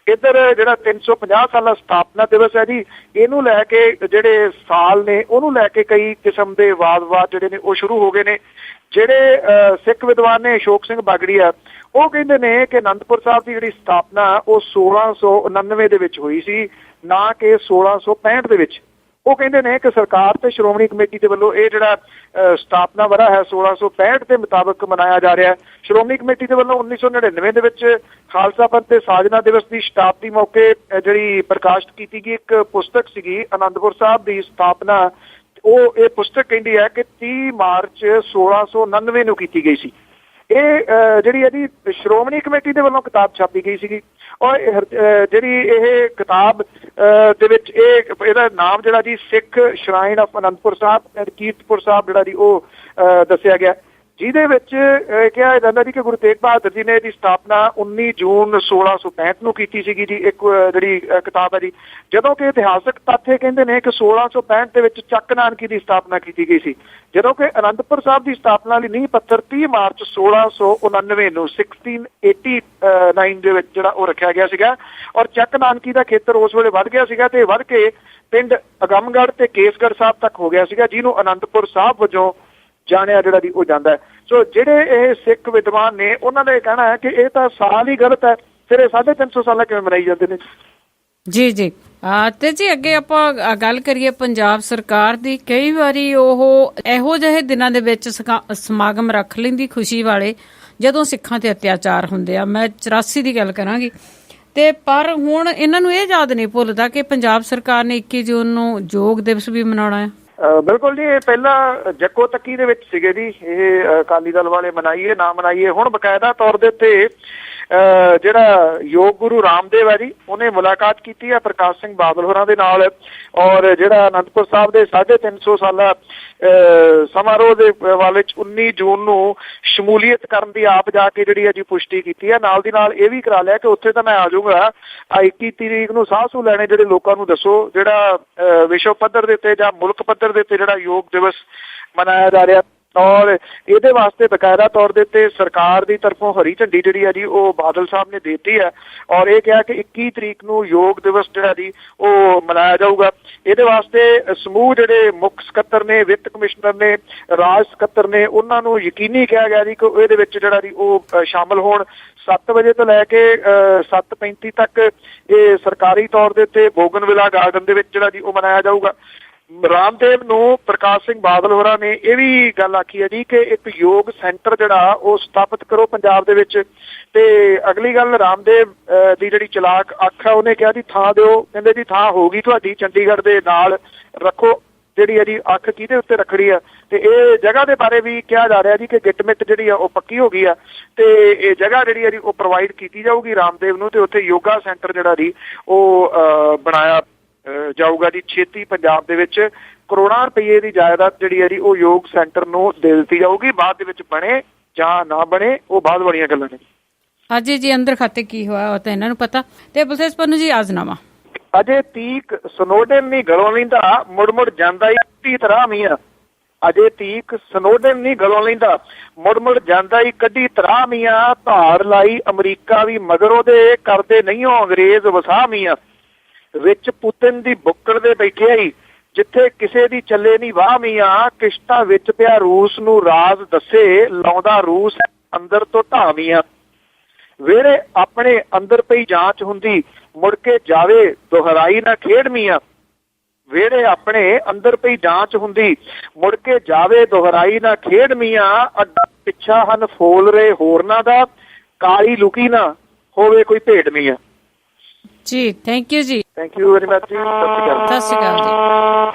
ਇੱਧਰ ਜਿਹੜਾ 350 ਸਾਲਾ ਸਥਾਪਨਾ ਦਿਵਸ ਹੈ ਜੀ, ਇਹਨੂੰ ਲੈ ਕੇ ਜਿਹੜੇ ਸਾਲ ਨੇ ਉਹਨੂੰ ਲੈ ਕੇ ਕਈ ਕਿਸਮ ਦੇ ਵਾਦ ਜਿਹੜੇ ਨੇ ਉਹ ਸ਼ੁਰੂ ਹੋ ਗਏ ਨੇ। ਜਿਹੜੇ ਸਿੱਖ ਵਿਦਵਾਨ ਨੇ ਅਸ਼ੋਕ ਸਿੰਘ ਬਾਗੜੀਆ, ਉਹ ਕਹਿੰਦੇ ਨੇ ਕਿ ਅਨੰਦਪੁਰ ਸਾਹਿਬ ਦੀ ਜਿਹੜੀ ਸਥਾਪਨਾ ਉਹ 1699 ਦੇ ਵਿੱਚ ਹੋਈ ਸੀ, ਨਾ ਕਿ 1665 ਦੇ ਵਿੱਚ। ਉਹ ਕਹਿੰਦੇ ਨੇ ਕਿ ਸਰਕਾਰ ਤੇ ਸ਼੍ਰੋਮਣੀ ਕਮੇਟੀ ਦੇ ਵੱਲੋਂ ਇਹ ਜਿਹੜਾ ਸਥਾਪਨਾ ਵਰ੍ਹਾ ਹੈ 1665 ਦੇ ਮੁਤਾਬਕ ਮਨਾਇਆ ਜਾ ਰਿਹਾ ਹੈ। ਸ਼੍ਰੋਮਣੀ ਕਮੇਟੀ ਦੇ ਵੱਲੋਂ 1999 ਦੇ ਵਿੱਚ ਖਾਲਸਾ ਪੰਥ ਤੇ ਸਾਜਨਾ ਦਿਵਸ ਦੀ ਸ਼ਤਾਬਦੀ ਮੌਕੇ ਜਿਹੜੀ ਪ੍ਰਕਾਸ਼ਿਤ ਕੀਤੀ ਗਈ ਇੱਕ ਪੁਸਤਕ ਸੀਗੀ ਅਨੰਦਪੁਰ ਸਾਹਿਬ ਦੀ ਸਥਾਪਨਾ, ਉਹ ਇਹ ਪੁਸਤਕ ਕਹਿੰਦੀ ਹੈ ਕਿ 30 ਮਾਰਚ 1699 ਨੂੰ ਕੀਤੀ ਗਈ ਸੀ। ਇਹ ਜਿਹੜੀ ਇਹਦੀ ਸ਼੍ਰੋਮਣੀ ਕਮੇਟੀ ਦੇ ਵੱਲੋਂ ਕਿਤਾਬ ਛਾਪੀ ਗਈ ਸੀਗੀ। ਔਰ ਜਿਹੜੀ ਇਹ ਕਿਤਾਬ ਦੇ ਵਿੱਚ ਇਹਦਾ ਨਾਮ ਜਿਹੜਾ ਜੀ ਸਿੱਖ ਸ਼ਰਾਈਨ ਆਫ ਅਨੰਦਪੁਰ ਸਾਹਿਬ ਕੀਰਤਪੁਰ ਸਾਹਿਬ ਜਿਹੜਾ ਜੀ ਉਹ ਦੱਸਿਆ ਗਿਆ, ਜਿਹਦੇ ਵਿੱਚ ਕਿਹਾ ਜਾਂਦਾ ਜੀ ਕਿ ਗੁਰੂ ਤੇਗ ਬਹਾਦਰ ਜੀ ਨੇ ਇਹਦੀ ਸਥਾਪਨਾ 19 ਜੂਨ 1665 ਨੂੰ ਕੀਤੀ ਸੀਗੀ ਜੀ। ਇੱਕ ਜਿਹੜੀ ਕਿਤਾਬ ਹੈ ਜੀ, ਜਦੋਂ ਕਿ ਇਤਿਹਾਸਕ ਤੱਥ ਇਹ ਕਹਿੰਦੇ ਨੇ ਕਿ 1665 ਦੇ ਵਿੱਚ ਚੱਕ ਨਾਨਕੀ ਦੀ ਸਥਾਪਨਾ ਕੀਤੀ ਗਈ ਸੀ, ਜਦੋਂ ਕਿ ਅਨੰਦਪੁਰ ਸਾਹਿਬ ਦੀ ਸਥਾਪਨਾ ਲਈ ਨੀਂਹ ਪੱਥਰ 30 ਮਾਰਚ 1689 ਨੂੰ 1689 ਦੇ ਵਿੱਚ ਜਿਹੜਾ ਉਹ ਰੱਖਿਆ ਗਿਆ ਸੀਗਾ। ਔਰ ਚੱਕ ਨਾਨਕੀ ਦਾ ਖੇਤਰ ਉਸ ਵੇਲੇ ਵੱਧ ਗਿਆ ਸੀਗਾ ਤੇ ਵੱਧ ਕੇ ਪਿੰਡ ਅਗੰਮਗੜ੍ਹ ਤੇ ਕੇਸਗੜ੍ਹ ਸਾਹਿਬ ਤੱਕ ਹੋ ਗਿਆ ਸੀਗਾ, ਜਿਹਨੂੰ ਅਨੰਦਪੁਰ ਸਾਹਿਬ ਵਜੋਂ ਜਾਣਿਆ ਜਿਹੜਾ ਜੀ ਉਹ ਜਾਂਦਾ ਹੈ। ਸੋ ਜਿਹੜੇ ਇਹ ਸਿੱਖ ਵਿਦਵਾਨ ਨੇ ਉਹਨਾਂ ਦਾ ਇਹ ਕਹਿਣਾ ਹੈ ਕਿ ਇਹ ਤਾਂ ਸਾਲ ਹੀ ਗਲਤ ਹੈ, ਫਿਰ ਇਹ 350 ਸਾਲਾਂ ਕਿਵੇਂ ਮਨਾਈ ਜਾਂਦੇ ਨੇ। ਜੀ ਜੀ ਤੇ ਜੀ ਅੱਗੇ ਆਪਾਂ ਗੱਲ ਕਰੀਏ ਪੰਜਾਬ ਸਰਕਾਰ ਦੀ। ਕਈ ਵਾਰੀ ਉਹ ਇਹੋ ਜਿਹੇ ਦਿਨਾਂ ਦੇ ਵਿੱਚ ਸਮਾਗਮ ਰੱਖ ਲੈਂਦੀ ਖੁਸ਼ੀ ਵਾਲੇ ਜਦੋਂ ਸਿੱਖਾਂ ਤੇ ਅਤਿਆਚਾਰ ਹੁੰਦੇ ਆ। ਮੈਂ 84 ਦੀ ਗੱਲ ਕਰਾਂਗੀ ਤੇ ਪਰ ਹੁਣ ਇਹਨਾਂ ਨੂੰ ਇਹ ਯਾਦ ਨਹੀਂ ਭੁੱਲਦਾ ਕਿ ਪੰਜਾਬ ਸਰਕਾਰ ਨੇ 21 ਜੂਨ ਨੂੰ ਯੋਗ ਦਿਵਸ ਵੀ ਮਨਾਉਣਾ ਹੈ। ਬਿਲਕੁਲ ਜੀ, ਇਹ ਪਹਿਲਾਂ ਜੱਕੋ ਤੱਕੀ ਦੇ ਵਿੱਚ ਸੀਗੇ ਜੀ। ਇਹ ਅਕਾਲੀ ਦਲ ਵਾਲੇ ਮਨਾਈਏ ਨਾ ਮਨਾਈਏ, ਹੁਣ ਬਕਾਇਦਾ ਤੌਰ ਦੇ ਉੱਤੇ ਜਿਹੜਾ ਯੋਗ ਗੁਰੂ ਰਾਮਦੇਵ ਹੈ ਜੀ, ਉਹਨੇ ਮੁਲਾਕਾਤ ਕੀਤੀ ਹੈ ਪ੍ਰਕਾਸ਼ ਸਿੰਘ ਬਾਦਲ ਹੋਰਾਂ ਦੇ ਨਾਲ। ਔਰ ਜਿਹੜਾ ਅਨੰਦਪੁਰ ਸਾਹਿਬ ਦੇ 350 ਸਾਲਾ ਸਮਾਰੋਹ ਦੇ ਵਾਲੇ 19 ਜੂਨ ਨੂੰ ਸ਼ਮੂਲੀਅਤ ਕਰਨ ਦੀ ਆਪ ਜਾ ਕੇ ਜਿਹੜੀ ਹੈ ਜੀ ਪੁਸ਼ਟੀ ਕੀਤੀ ਹੈ। ਨਾਲ ਦੀ ਨਾਲ ਇਹ ਵੀ ਕਰਾ ਲਿਆ ਕਿ ਉੱਥੇ ਤਾਂ ਮੈਂ ਆ ਜਾਊਗਾ, 21 ਤਰੀਕ ਨੂੰ ਸਾਹ ਸੂ ਲੈਣੇ ਜਿਹੜੇ ਲੋਕਾਂ ਨੂੰ ਦੱਸੋ, ਜਿਹੜਾ ਵਿਸ਼ਵ ਪੱਧਰ ਦੇ ਉੱਤੇ ਜਾਂ ਮੁਲਕ ਪੱਧਰ ਦੇ ਉੱਤੇ ਜਿਹੜਾ ਯੋਗ ਦਿਵਸ ਮਨਾਇਆ ਜਾ ਰਿਹਾ। ਔਰ ਇਹਦੇ ਵਾਸਤੇ ਬਕਾਇਦਾ ਤੌਰ ਦੇ ਉੱਤੇ ਸਰਕਾਰ ਦੀ ਤਰਫੋਂ ਹਰੀ ਝੰਡੀ ਜਿਹੜੀ ਹੈ ਜੀ ਉਹ ਬਾਦਲ ਸਾਹਿਬ ਨੇ ਦਿੱਤੀ ਹੈ। ਔਰ ਇਹ ਕਿਹਾ ਕਿ 21 ਤਰੀਕ ਨੂੰ ਯੋਗ ਦਿਵਸ ਜਿਹੜਾ ਜੀ ਉਹ ਮਨਾਇਆ ਜਾਊਗਾ। ਇਹਦੇ ਵਾਸਤੇ ਸਮੂਹ ਜਿਹੜੇ ਮੁੱਖ ਸਕੱਤਰ ਨੇ, ਵਿੱਤ ਕਮਿਸ਼ਨਰ ਨੇ, ਰਾਜ ਸਕੱਤਰ ਨੇ, ਉਹਨਾਂ ਨੂੰ ਯਕੀਨੀ ਕਿਹਾ ਗਿਆ ਜੀ ਕਿ ਇਹਦੇ ਵਿੱਚ ਜਿਹੜਾ ਜੀ ਉਹ ਸ਼ਾਮਲ ਹੋਣ। 7 ਵਜੇ ਤੋਂ ਲੈ ਕੇ 7:35 ਤੱਕ ਇਹ ਸਰਕਾਰੀ ਤੌਰ ਦੇ ਉੱਤੇ ਬੋਗਨਵਿਲਾ ਗਾਰਡਨ ਦੇ ਵਿੱਚ ਜਿਹੜਾ ਜੀ ਉਹ ਮਨਾਇਆ ਜਾਊਗਾ। ਰਾਮਦੇਵ ਨੂੰ ਪ੍ਰਕਾਸ਼ ਸਿੰਘ ਬਾਦਲ ਹੋਰਾਂ ਨੇ ਇਹ ਵੀ ਗੱਲ ਆਖੀ ਹੈ ਜੀ ਕਿ ਇੱਕ ਯੋਗ ਸੈਂਟਰ ਜਿਹੜਾ ਉਹ ਸਥਾਪਿਤ ਕਰੋ ਪੰਜਾਬ ਦੇ ਵਿੱਚ। ਤੇ ਅਗਲੀ ਗੱਲ, ਰਾਮਦੇਵ ਦੀ ਜਿਹੜੀ ਚਲਾਕ ਅੱਖ ਹੈ, ਉਹਨੇ ਕਿਹਾ ਜੀ ਥਾਂ ਦਿਓ। ਕਹਿੰਦੇ ਜੀ ਥਾਂ ਹੋਊਗੀ ਤੁਹਾਡੀ ਚੰਡੀਗੜ੍ਹ ਦੇ ਨਾਲ, ਰੱਖੋ ਜਿਹੜੀ ਹੈ ਜੀ ਅੱਖ ਕਿਹਦੇ ਉੱਤੇ ਰੱਖੜੀ ਆ। ਤੇ ਇਹ ਜਗ੍ਹਾ ਦੇ ਬਾਰੇ ਵੀ ਕਿਹਾ ਜਾ ਰਿਹਾ ਜੀ ਕਿ ਗਿੱਟ-ਮਿੱਟ ਜਿਹੜੀ ਆ ਉਹ ਪੱਕੀ ਹੋ ਗਈ ਆ ਤੇ ਇਹ ਜਗ੍ਹਾ ਜਿਹੜੀ ਹੈ ਜੀ ਉਹ ਪ੍ਰੋਵਾਈਡ ਕੀਤੀ ਜਾਊਗੀ ਰਾਮਦੇਵ ਨੂੰ, ਤੇ ਉੱਥੇ ਯੋਗਾ ਸੈਂਟਰ ਜਿਹੜਾ ਜੀ ਉਹ ਬਣਾਇਆ ਜਾਊਗਾ ਜੀ। ਛੇਤੀ ਪੰਜਾਬ ਦੇ ਵਿੱਚ ਕਰੋੜਾਂ ਰੁਪਏ ਦੀ ਜਾਇਦਾਦ ਜਿਹੜੀ ਹੈ ਜੀ ਉਹ ਯੋਗ ਸੈਂਟਰ ਨੂੰ ਦੇ ਦਿੱਤੀ ਜਾਊਗੀ। ਬਾਅਦ ਦੇ ਵਿੱਚ ਬਣੇ ਜਾਂ ਨਾ ਬਣੇ ਉਹ ਬਾਅਦ ਵਾਲੀਆਂ ਗੱਲਾਂ ਨੇ। ਅਜੇ ਜੀ ਅੰਦਰ ਖਾਤੇ ਕੀ ਹੋਇਆ ਉਹ ਤਾਂ ਇਹਨਾਂ ਨੂੰ ਪਤਾ। ਤੇ ਬਲਸੇਸ ਪੰਨੂ ਜੀ ਆਜ਼ਨਾਮਾ ਅਜੇ ਤੀਕ ਸਨੋਡਨ ਨਹੀਂ ਗਲੋਂ ਲੈਂਦਾ, ਮੁੜ ਜਾਂਦਾ ਹੀ ਕੱਢੀ ਤਰ੍ਹਾਂ ਮੀਆਂ। ਅਜੇ ਤੀਕ ਸਨੋਡਨ ਨਹੀਂ ਗਲੋਂ ਲੈਂਦਾ, ਮੁੜ ਜਾਂਦਾ ਹੀ ਕੱਢੀ ਤਰ੍ਹਾਂ ਮੀਆਂ। ਧਾਰ ਲਾਈ ਅਮਰੀਕਾ ਵੀ ਮਗਰ ਉਹਦੇ, ਕਰਦੇ ਨਹੀਂ ਹੋ ਅੰਗਰੇਜ਼ ਵਸਾ ਮੀਆਂ। ਵਿੱਚ ਪੁਤਿਨ ਦੀ ਬੁੱਕੜ ਦੇ ਬੈਠਿਆ ਹੀ, ਜਿੱਥੇ ਕਿਸੇ ਦੀ ਚੱਲੇ ਨਹੀਂ ਵਾਹ ਮੀਆਂ। ਕਿਸ਼ਤਾਂ ਵਿੱਚ ਪਿਆ ਰੂਸ ਨੂੰ ਰਾਜ਼ ਦੱਸੇ, ਲਾਉਂਦਾ ਰੂਸ ਅੰਦਰ ਤੋਂ ਢਾਵੀਆਂ। ਵੇਰੇ ਆਪਣੇ ਅੰਦਰ ਪਈ ਜਾਂਚ ਹੁੰਦੀ, ਮੁੜ ਕੇ ਜਾਵੇ ਦੁਹਰਾਈ ਨਾ ਖੇਡ ਮੀਆਂ। ਵੇੜੇ ਆਪਣੇ ਅੰਦਰ ਪਈ ਜਾਂਚ ਹੁੰਦੀ, ਮੁੜ ਕੇ ਜਾਵੇ ਦੁਹਰਾਈ ਨਾ ਖੇਡ ਮੀਆਂ। ਅੱਡਾ ਪਿੱਛਾ ਹਨ ਫੋਲ ਰਹੇ ਹੋਰਨਾਂ ਦਾ, ਕਾਲੀ ਲੁਕੀ ਨਾ ਹੋਵੇ ਕੋਈ ਭੇਡ ਮੀਆਂ। ਜੀ ਥੈਂਕ ਯੂ ਜੀ। ਥੈਂਕ ਯੂ ਵੈਰੀ ਮਚ ਜੀ। ਸਤਿ ਸ਼੍ਰੀ ਅਕਾਲ। ਸਤਿ ਸ਼੍ਰੀ ਅਕਾਲ ਜੀ।